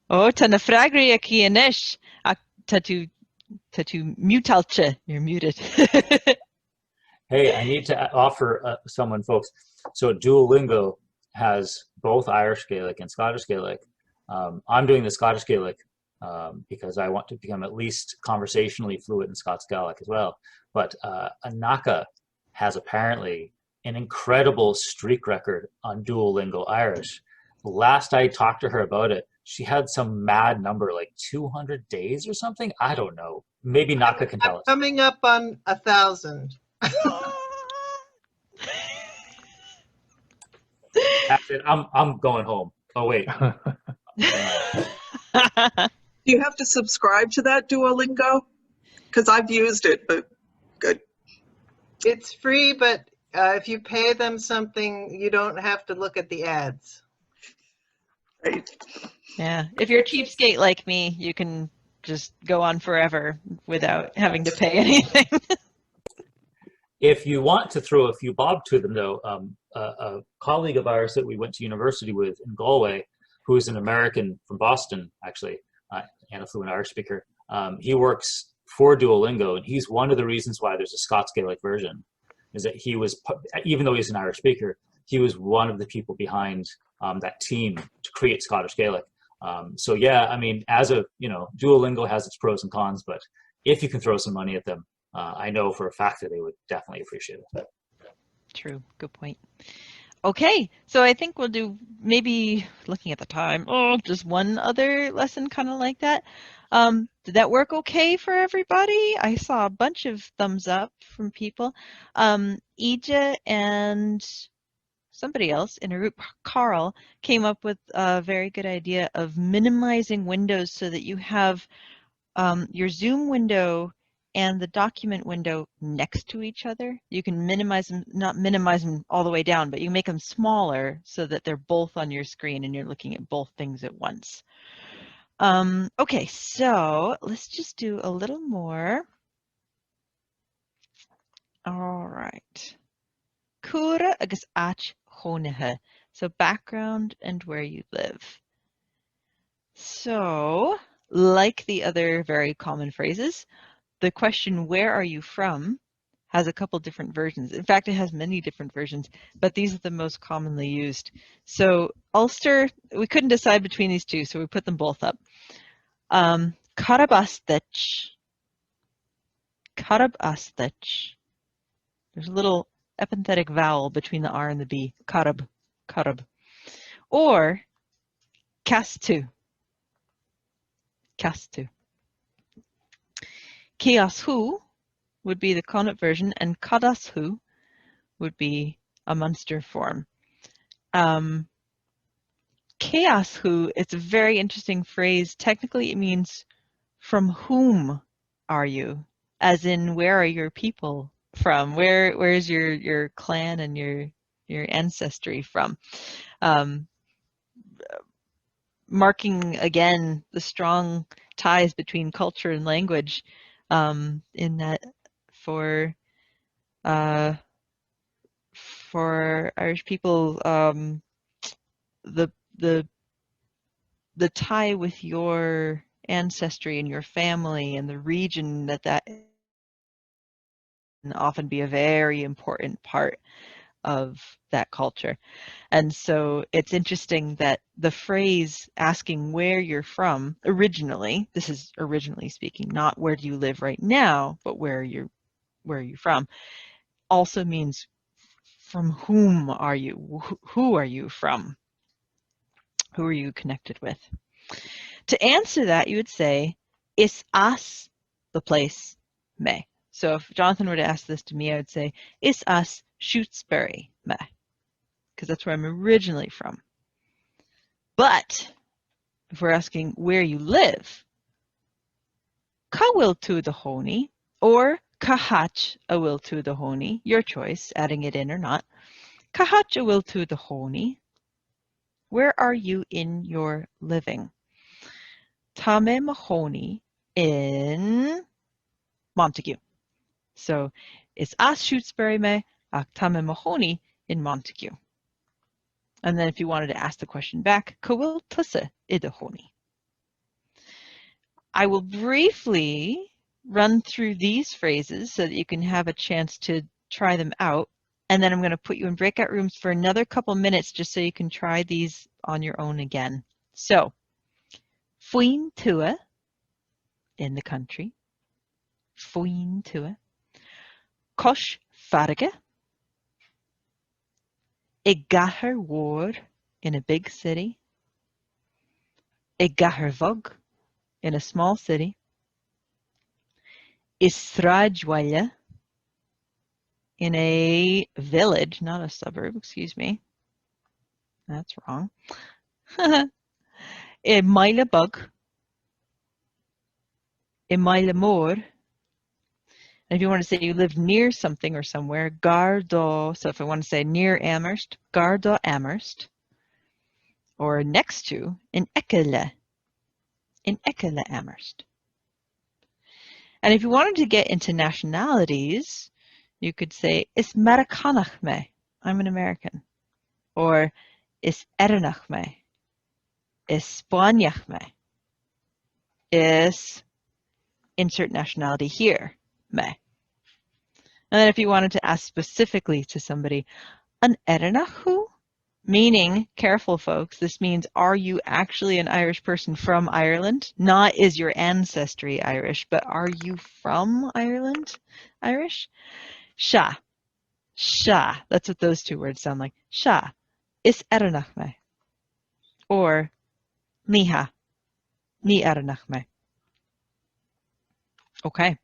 Oh, tana fragri aquí anish. Tatu mutalche. You're muted. Hey, I need to offer someone, folks. So Duolingo has both Irish Gaelic and Scottish Gaelic. I'm doing the Scottish Gaelic because I want to become at least conversationally fluent in Scots Gaelic as well. But Anaka has apparently an incredible streak record on Duolingo Irish. Last I talked to her about it, she had some mad number, like 200 days or something. I don't know. Maybe Naka can tell us. Coming up on 1,000. That's it. I'm going home. Oh wait. Do you have to subscribe to that Duolingo? Because I've used it, but good. It's free, but if you pay them something, you don't have to look at the ads. Right. Yeah, if you're a cheapskate like me, you can just go on forever without having to pay anything. If you want to throw a few bob to them, though, a colleague of ours that we went to university with in Galway, who is an American from Boston, actually, and a fluent Irish speaker, he works for Duolingo, and he's one of the reasons why there's a Scots Gaelic version, is that he was, even though he's an Irish speaker, he was one of the people behind that team to create Scottish Gaelic. So yeah, I mean, Duolingo has its pros and cons, but if you can throw some money at them, I know for a fact that they would definitely appreciate it. True, good point. Okay, so I think we'll do, maybe looking at the time, just one other lesson kind of like that. Did that work okay for everybody? I saw a bunch of thumbs up from people. Ija and somebody else in a group, Carl, came up with a very good idea of minimizing windows so that you have your Zoom window and the document window next to each other. You can minimize them, not minimize them all the way down, but you make them smaller so that they're both on your screen and you're looking at both things at once. Okay, so let's just do a little more. All right. Cura agus ach chonehe. So background and where you live. So, like the other very common phrases, the question, where are you from, has a couple different versions. In fact, it has many different versions, but these are the most commonly used. So Ulster, we couldn't decide between these two, so we put them both up. Carabastich. Carabastich. There's a little epenthetic vowel between the R and the B. Carab. Carab. Or Castu. Castu. Kiashu would be the Connaught version, and Kadashu would be a Munster form. chaos who, it's a very interesting phrase. Technically, it means from whom are you? As in, where are your people from? Where's your clan and your ancestry from? Marking again the strong ties between culture and language, in that for Irish people, the tie with your ancestry and your family and the region that can often be a very important part of that culture. And so it's interesting that the phrase asking where you're from originally, this is originally speaking, not where do you live right now, but where are you from, also means from whom are you? Who are you from? Who are you connected with? To answer that, you would say, is as the place me? So if Jonathan were to ask this to me, I would say, is as Shutesbury me? Because that's where I'm originally from. But if we're asking where you live, ka will to the honi, or kahach a will to the honi, your choice, adding it in or not. Kahach a will to the honi. Where are you in your living? Tame Mahoney in Montague. So it's as Shutesbury me, Tame Mahoney in Montague. And then if you wanted to ask the question back, Kawil Tussa Idahoni. I will briefly run through these phrases so that you can have a chance to try them out. And then I'm going to put you in breakout rooms for another couple minutes just so you can try these on your own again. So, Fuin Tua, in the country. Fuin Tua. Kosh Farge. Igahar Ward, in a big city. Igahar Vog, in a small city. Israjwaya, in a village, not a suburb, excuse me. That's wrong. Maila Bug, Maila Moor. And if you want to say you live near something or somewhere, Gardo. So if I want to say near Amherst, Gardo Amherst. Or next to, in Ekele Amherst. And if you wanted to get into nationalities, you could say, Is Marikanach me? I'm an American. Or Is Ernach me? Is Spaniach me? Is insert nationality here me? And then if you wanted to ask specifically to somebody, An Ernachu? Meaning, careful folks, this means, are you actually an Irish person from Ireland? Not is your ancestry Irish, but are you from Ireland Irish? Sha. Sha. That's what those two words sound like. Sha. Is Ernachme. Or Niha. Ni Ernachme. Okay.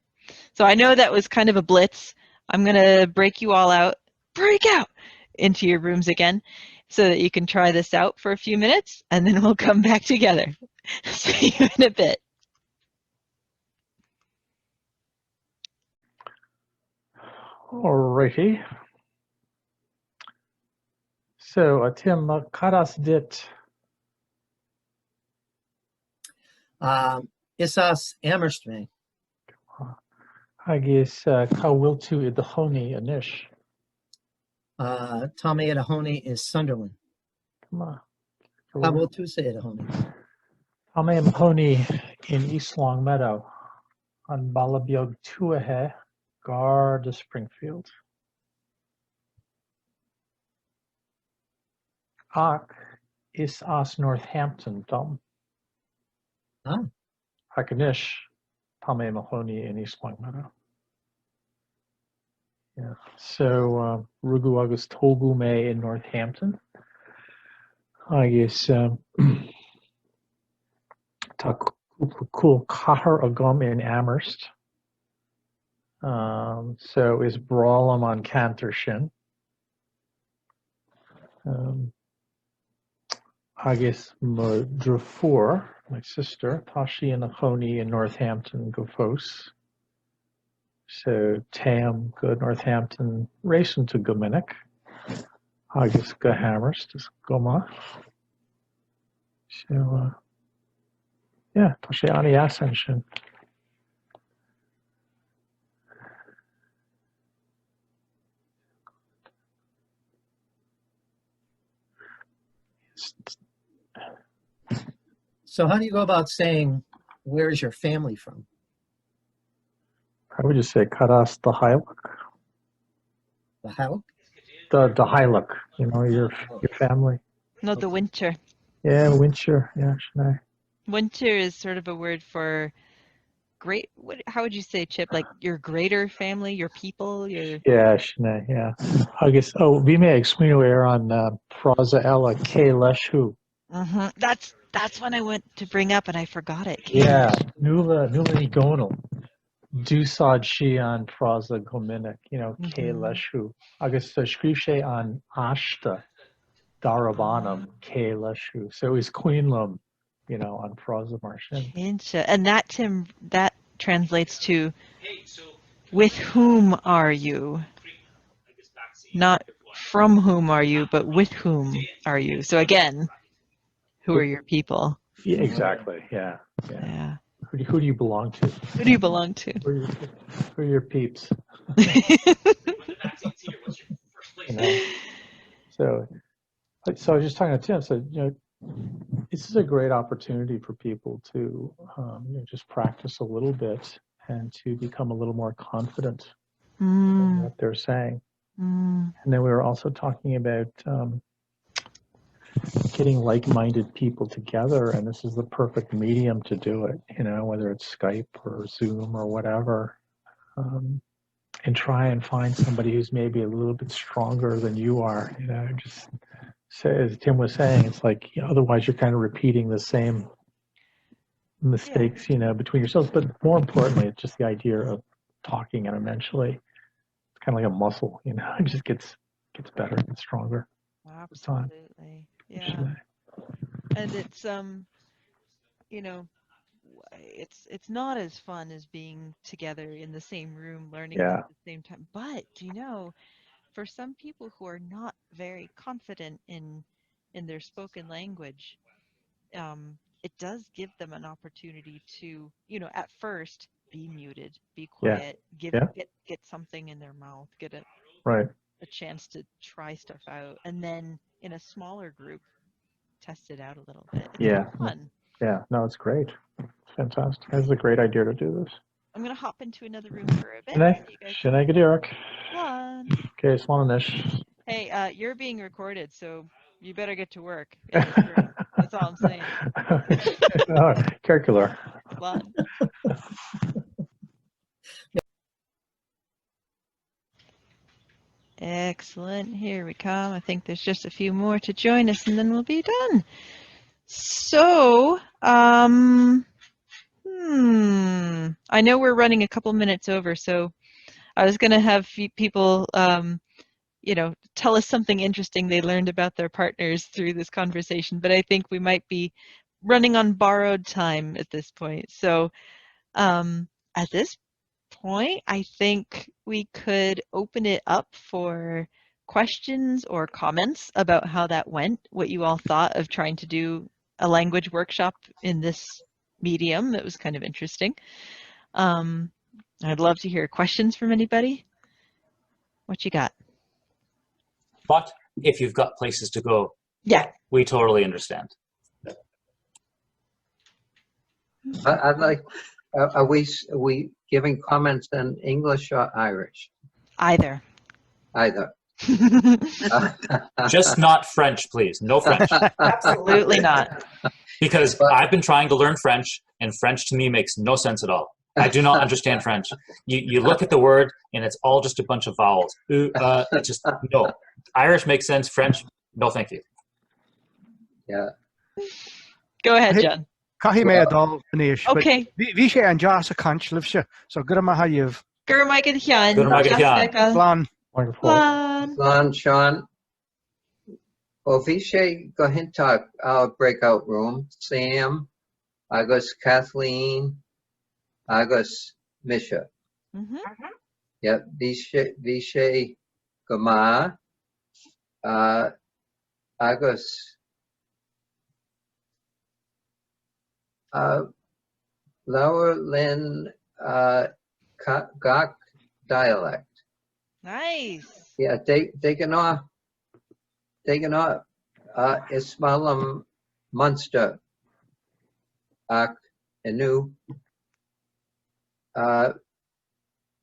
So I know that was kind of a blitz. I'm going to break you all out. Break out into your rooms again, so that you can try this out for a few minutes, and then we'll come back together. See you in a bit. Alrighty. So, Tim, karas dit. Isas Amherst me. Hagis kawiltu idahoni anish. Tame Idahoni is Sunderland. Come on. Kabul Tusa Idahoni. Tame Mahoney in East Long Meadow on Balabiog Tuahe, Garda Springfield. Ak is as Northampton Dom. Ah. Hakanish, Tame Mahoney in East Long Meadow. Yeah. So Rugu August Togu Me in Northampton. I guess Takul Kahar Agum in Amherst. So is Brawlham on Cantershin. agus mo Drafur, my sister, Tashi and Achoni in Northampton go fós. So Tam go Northampton racing to Gomininic. Agus go Hammerst is Goma. So yeah, Tashi Ani Ascension. So how do you go about saying, where's your family from? I would just say Karas the Hiluk. The how? The Hiluk, you know, your family. No, the winter. Yeah, Winter. Yeah, Shanae. Winter is sort of a word for great. How would you say, Chip? Like your greater family, your people, your. Yeah, Shanae, yeah. Agus, vi me explain where on Fraza Ella K Leshu. That's one I went to bring up and I forgot it. Yeah, Nula Gonal. Dusad she on Fraza Gomininic, you know, K Leshu. Agus Skrivshe on Ashta Darabanam K Leshu. So is Queenlum, you know, on Fraza Marshin. And that, Tim, that translates to with whom are you? Not from whom are you, but with whom are you? So again, who are your people? Yeah, exactly. Yeah. Yeah. Who do you belong to? Who do you belong to? Who are your peeps? You know? So I was just talking to Tim. So you know, this is a great opportunity for people to you know, just practice a little bit and to become a little more confident in what they're saying. And then we were also talking about getting like-minded people together, and this is the perfect medium to do it, you know, whether it's Skype or Zoom or whatever, and try and find somebody who's maybe a little bit stronger than you are, you know, just say, as Tim was saying, it's like, you know, otherwise you're kind of repeating the same mistakes, you know, between yourselves, but more importantly, it's just the idea of talking, and eventually it's kind of like a muscle, you know, it just gets better, gets stronger. Absolutely. Yeah. And it's you know, it's not as fun as being together in the same room learning at the same time. But you know, for some people who are not very confident in their spoken language, it does give them an opportunity to, you know, at first be muted, be quiet, get something in their mouth, get a chance to try stuff out, and then in a smaller group test it out a little bit. It's fun. Yeah, no, it's great. It's fantastic. That's a great idea to do this. I'm gonna hop into another room for a bit. Sinead Gadirak. Okay, Slanish. Hey, you're being recorded, so you better get to work in this room. That's all I'm saying. Circular. Fun. Excellent. Here we come. I think there's just a few more to join us and then we'll be done. So, I know we're running a couple minutes over, so I was going to have people, you know, tell us something interesting they learned about their partners through this conversation, but I think we might be running on borrowed time at this point. So, at this point, I think we could open it up for questions or comments about how that went, what you all thought of trying to do a language workshop in this medium. It was kind of interesting. I'd love to hear questions from anybody. What you got? But if you've got places to go, we totally understand. I'd like, are we giving comments in English or Irish? Either. Just not French, please. No French. Absolutely not. Because I've been trying to learn French, and French to me makes no sense at all. I do not understand French. You look at the word, and it's all just a bunch of vowels. It just, no. Irish makes sense. French, no thank you. Yeah. Go ahead, John. Cahi me adol Anish. Okay. Vi sé an jazz a cantlifse, so good ma hayuv. Gurmai Gidhian. Gurmai Gidhian. Flan. Wonderful. Flan, Sean. O Vishay Gohintak, our breakout room. Sam, Agus Kathleen, Agus Misha. Mm-hmm. Yep, Vishay Gama, Agus Lower Lynn Gok dialect. Nice. Yeah, Deganah Ismalam Munster Ak Enu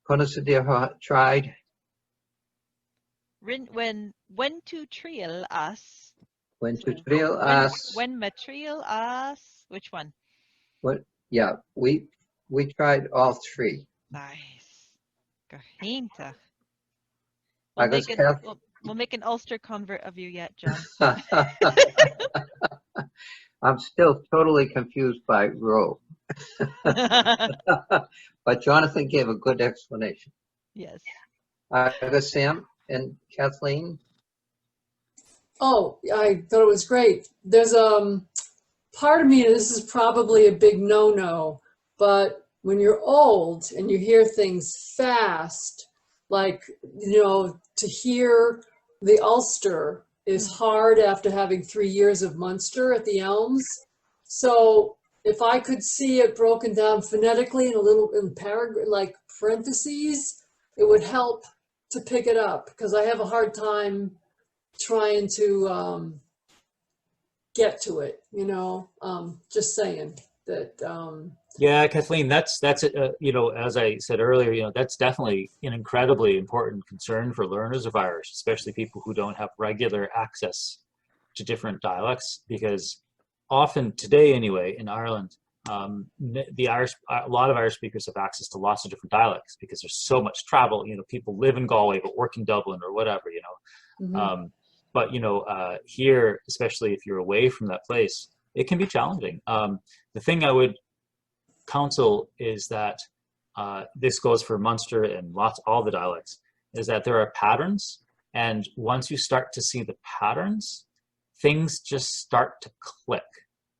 Conasidir tried. When to trial us. When to trial us. When material us. Which one? What? Yeah, we tried all three. Nice. Gohinta. We'll make an Ulster convert of you yet, John. I'm still totally confused by Roe. But Jonathan gave a good explanation. Yes. Agus Sam and Kathleen. Oh, I thought it was great. There's part of me, this is probably a big no-no, but when you're old and you hear things fast, like, you know, to hear the Ulster is hard after having 3 years of Munster at the Elms. So if I could see it broken down phonetically in a little, in paragraph, like parentheses, it would help to pick it up, because I have a hard time trying to get to it, you know, just saying that. Yeah, Kathleen, that's you know, as I said earlier, you know, that's definitely an incredibly important concern for learners of Irish, especially people who don't have regular access to different dialects, because often today, anyway, in Ireland, the Irish, a lot of Irish speakers have access to lots of different dialects because there's so much travel. You know, people live in Galway but work in Dublin or whatever. You know, Mhm. but you know, here, especially if you're away from that place, it can be challenging. The thing I would counsel is that this goes for Munster and all the dialects, is that there are patterns, and once you start to see the patterns, things just start to click.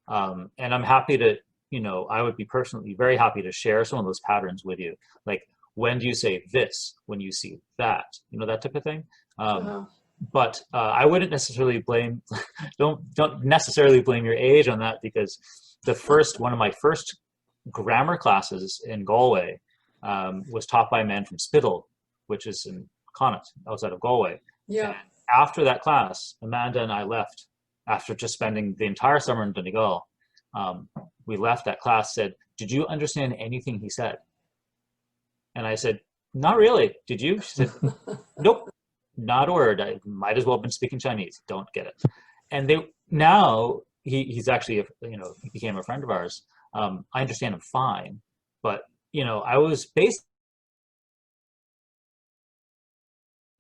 And I'm happy to, you know, I would be personally very happy to share some of those patterns with you. Like, when do you say this when you see that? You know, that type of thing. But I wouldn't necessarily blame, don't necessarily blame your age on that, because one of my first grammar classes in Galway was taught by a man from Spittle, which is in Connacht, outside of Galway. Yeah. And after that class, Amanda and I left, after just spending the entire summer in Donegal. We left that class, said, "Did you understand anything he said?" And I said, "Not really. Did you?" She said, "Nope, not a word. I might as well have been speaking Chinese. Don't get it." And now he's actually, you know, he became a friend of ours. I understand him fine, but you know, I was based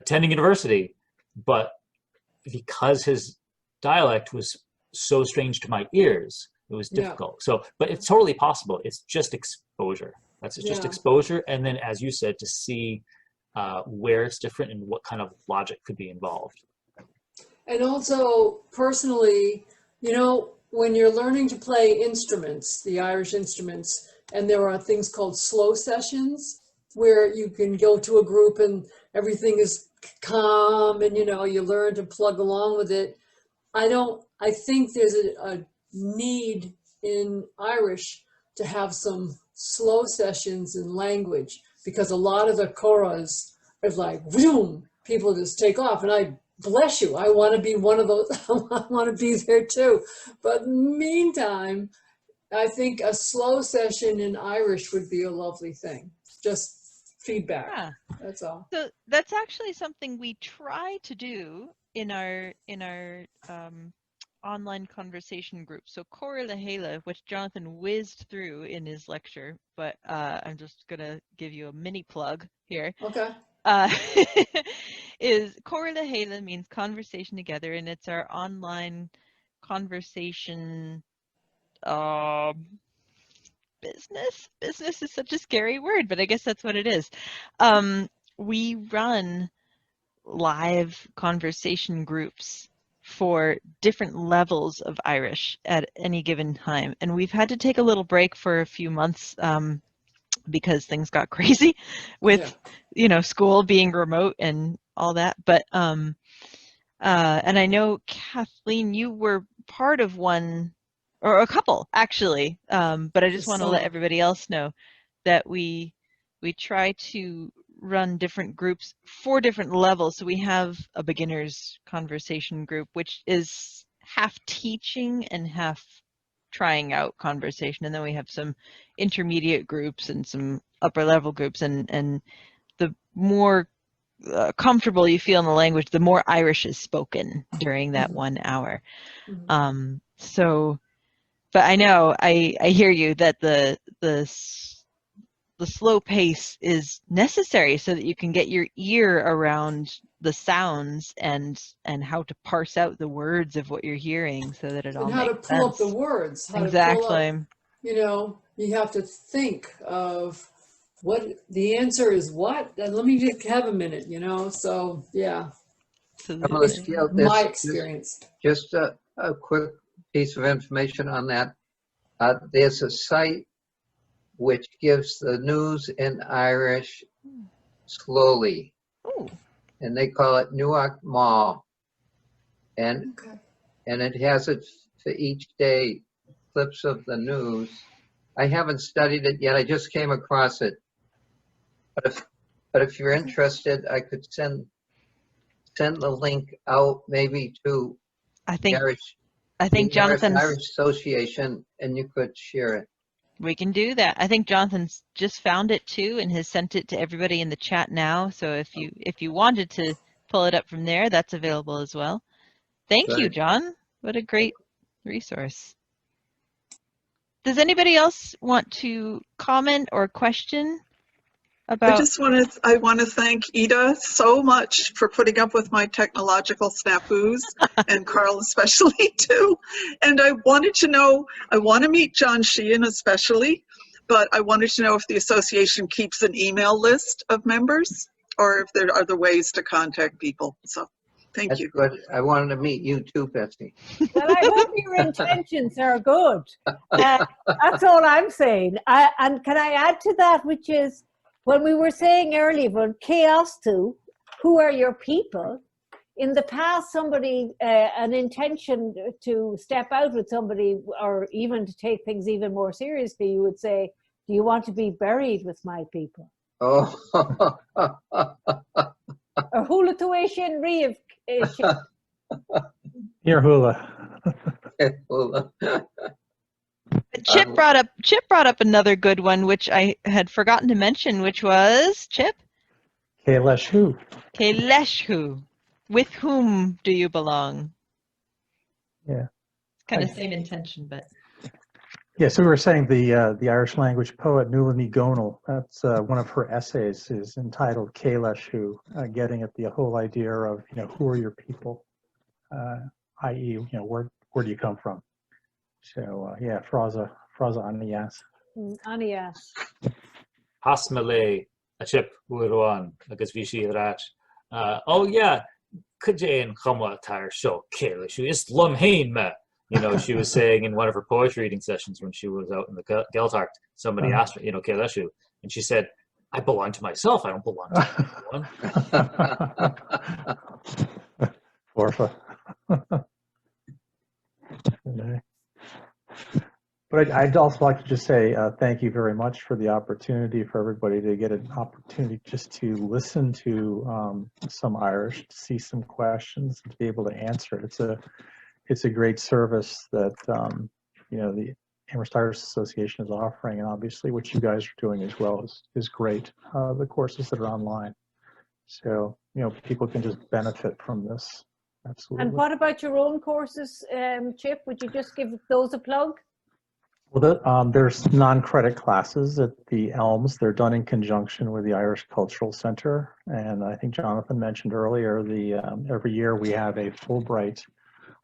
attending university, but because his dialect was so strange to my ears, it was difficult. So, but it's totally possible. It's just exposure. That's just exposure, and then, as you said, to see where it's different and what kind of logic could be involved. And also, personally, you know, when you're learning to play instruments, the Irish instruments, and there are things called slow sessions where you can go to a group and everything is calm and, you know, you learn to plug along with it. I think there's a need in Irish to have some slow sessions in language, because a lot of the choras is like, boom, people just take off, and I bless you, I want to be one of those. I want to be there too. But meantime, I think a slow session in Irish would be a lovely thing. Just feedback. Yeah. That's all. So that's actually something we try to do in our online conversation group. So Cora Lahela, which Jonathan whizzed through in his lecture, but I'm just gonna give you a mini plug here. Okay. Is Cora Lahela means conversation together, and it's our online conversation business. Business is such a scary word, but I guess that's what it is. We run live conversation groups for different levels of Irish at any given time. And we've had to take a little break for a few months because things got crazy with, school being remote and all that. But, and I know, Kathleen, you were part of one, or a couple actually, but I just want to let everybody else know that we try to run different groups for different levels. So we have a beginners conversation group, which is half teaching and half trying out conversation. And then we have some intermediate groups and some upper level groups. And the more comfortable you feel in the language, the more Irish is spoken during that 1 hour. But I know, I hear you that the slow pace is necessary so that you can get your ear around the sounds and how to parse out the words of what you're hearing so that it all makes sense. And how to pull up the words. Exactly. You have to think of what the answer is what, and let me just have a minute, so yeah. My experience. Just a quick piece of information on that. There's a site which gives the news in Irish slowly. Ooh. And they call it Newark Mall. And it has it for each day, clips of the news. I haven't studied it yet. I just came across it. But if you're interested, I could send the link out maybe to Jonathan's Irish Association, and you could share it. We can do that. I think Jonathan's just found it too and has sent it to everybody in the chat now. So if you wanted to pull it up from there, that's available as well. Thank you, John. What a great resource. Does anybody else want to comment or question about? I want to thank Ida so much for putting up with my technological snafus, and Carl especially too. And I want to meet John Sheehan especially, but I wanted to know if the association keeps an email list of members or if there are other ways to contact people. So thank you. Good. I wanted to meet you too, Betsy. Well, I hope your intentions are good. That's all I'm saying. And can I add to that, which is, when we were saying earlier about chaos too, who are your people? In the past, somebody, an intention to step out with somebody or even to take things even more seriously, you would say, do you want to be buried with my people? Oh. Or hula tuation riv. Here, hula. Hula. Chip brought up another good one, which I had forgotten to mention, which was Chip. Kaileshu. Kaileshu. With whom do you belong? Yeah. Kind of same intention, but. Yeah, so we were saying the Irish language poet Nuala Ní Dhomhnaill, that's one of her essays is entitled Kaileshu, getting at the whole idea of, who are your people, i.e., where do you come from? So, yeah, Fráza Anias. Anias. Hasmale, a chip, Uruan, agus Vishi Rat. Oh, yeah, Kajain Khamwa Tire Show, Kaileshu, is Lumhain, ma. She was saying in one of her poetry reading sessions when she was out in the Geltart, somebody asked her, Kaileshu, and she said, I belong to myself, I don't belong to anyone. Orpha. But I'd also like to just say thank you very much for the opportunity for everybody to get an opportunity just to listen to some Irish, to see some questions, and to be able to answer it. It's a great service that the Amherst Irish Association is offering, and obviously what you guys are doing as well is great. The courses that are online, so people can just benefit from this. Absolutely. And what about your own courses, Chip? Would you just give those a plug? Well, there's non-credit classes at the Elms. They're done in conjunction with the Irish Cultural Center, and I think Jonathan mentioned earlier every year we have a Fulbright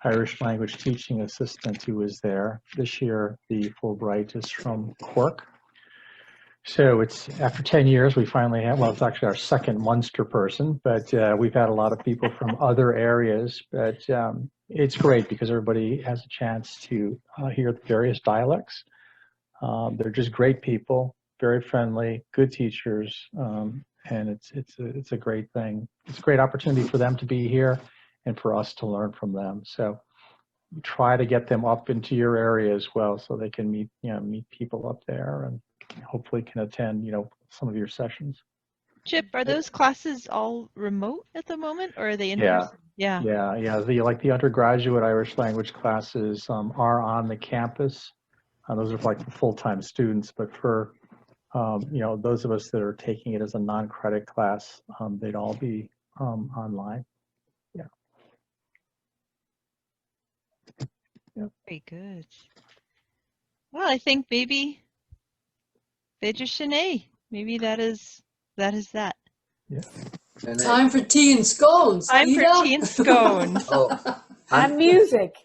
Irish language teaching assistant who is there. This year, the Fulbright is from Cork. So it's after 10 years, we finally have, well, it's actually our second Munster person, but we've had a lot of people from other areas. But it's great because everybody has a chance to hear the various dialects. They're just great people, very friendly, good teachers, and it's a great thing. It's a great opportunity for them to be here and for us to learn from them. So try to get them up into your area as well, so they can meet people up there and hopefully can attend some of your sessions. Chip, are those classes all remote at the moment, or are they in Yeah. person? Yeah. Yeah. The undergraduate Irish language classes are on the campus. Those are like for full-time students, but for those of us that are taking it as a non-credit class, they'd all be online. Yeah. Very good. Well, I think maybe Shanae, maybe that is that. Yeah. And Time for tea and scones. Time for Ida? tea and scones. And music.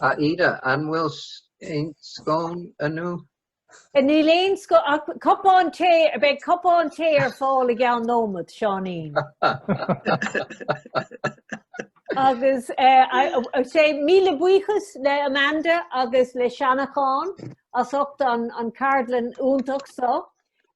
Ida, an will scone anu. And Elaine, cup on tea ar fáil gal nómad, Seanine. Agus I say míle buchas le Amanda agus le Shanachán as ocht an Cardlin úntach so.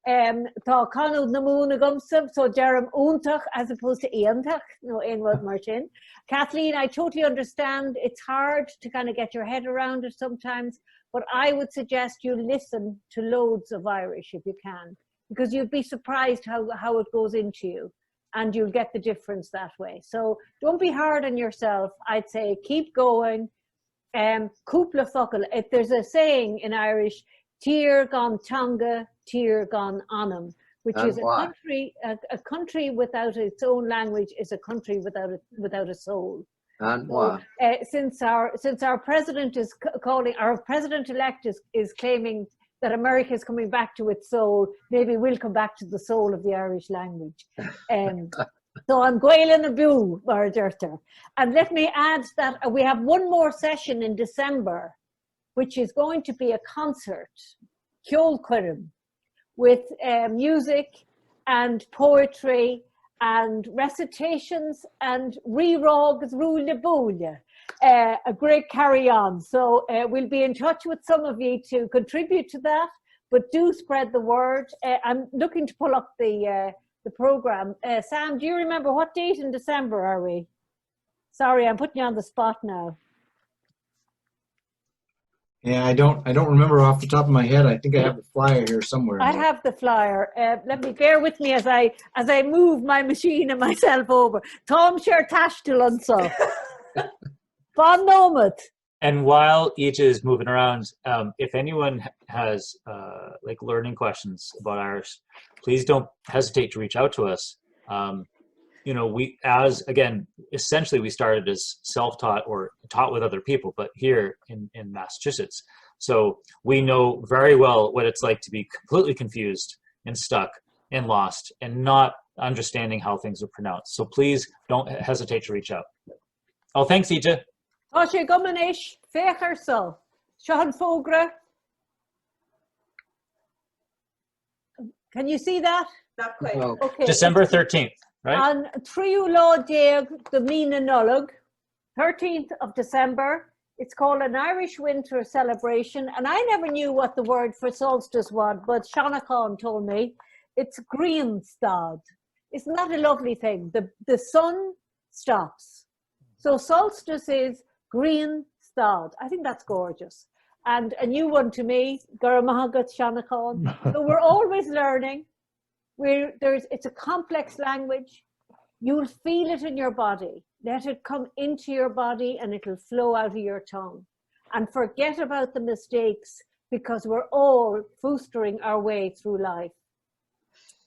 Tá canúd na múna gumsam, so Jerem úntach as opposed to éantach, no einwad mar sin. Kathleen, I totally understand it's hard to kind of get your head around it sometimes, but I would suggest you listen to loads of Irish if you can, because you'd be surprised how it goes into you, and you'll get the difference that way. So don't be hard on yourself. I'd say keep going. Cúpla focal. There's a saying in Irish, Tír gan tanga, tír gan anam, which is a country without its own language is a country without a soul. And So, since our president is our president-elect is claiming that America is coming back to its soul, maybe we'll come back to the soul of the Irish language. So I'm going in a boo, and let me add that we have one more session in December, which is going to be a concert, Ceol Cuireann, with music and poetry and recitations and re-rogs, rúil na búile, a great carry-on. So we'll be in touch with some of you to contribute to that, but do spread the word. I'm looking to pull up the program. Sam, do you remember what date in December are we? Sorry, I'm putting you on the spot now. Yeah, I don't remember off the top of my head. I think I have the flyer here somewhere. I have the flyer. Let me bear with me as I move my machine and myself over. Tom Sher Tashtil so. Bon Nomad. And while each is moving around, if anyone has like learning questions about Irish, please don't hesitate to reach out to us. Essentially we started as self-taught or taught with other people, but here in Massachusetts. So we know very well what it's like to be completely confused and stuck and lost and not understanding how things are pronounced. So please don't hesitate to reach out. Oh, thanks, Ija. Tasha Gumanish, Fecher so. Sean Fogra. Can you see that? Not quite. No. Okay. December 13th, right? On Triu Law Day, the Mina Nullag, 13th of December. It's called an Irish Winter Celebration. And I never knew what the word for solstice was, but Shanachán told me it's Greenstad. Isn't that a lovely thing? The sun stops. So solstice is Greenstad. I think that's gorgeous. And a new one to me, Garamahagat Shanachán. So we're always learning. It's a complex language. You'll feel it in your body. Let it come into your body and it'll flow out of your tongue. And forget about the mistakes, because we're all foostering our way through life.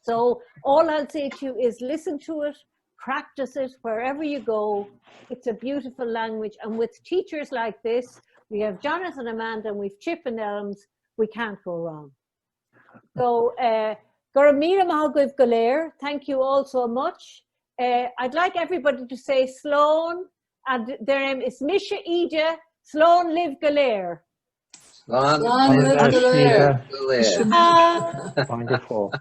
So all I'll say to you is listen to it, practice it wherever you go. It's a beautiful language. And with teachers like this, we have Jonathan, Amanda, and we've Chip and Elms, we can't go wrong. So, Garamira Mahaguv Galer, thank you all so much. I'd like everybody to say Sloan, and their name is Misha Ija, Sloan Liv Galer. Slán Liv Galer. Galer. Wonderful.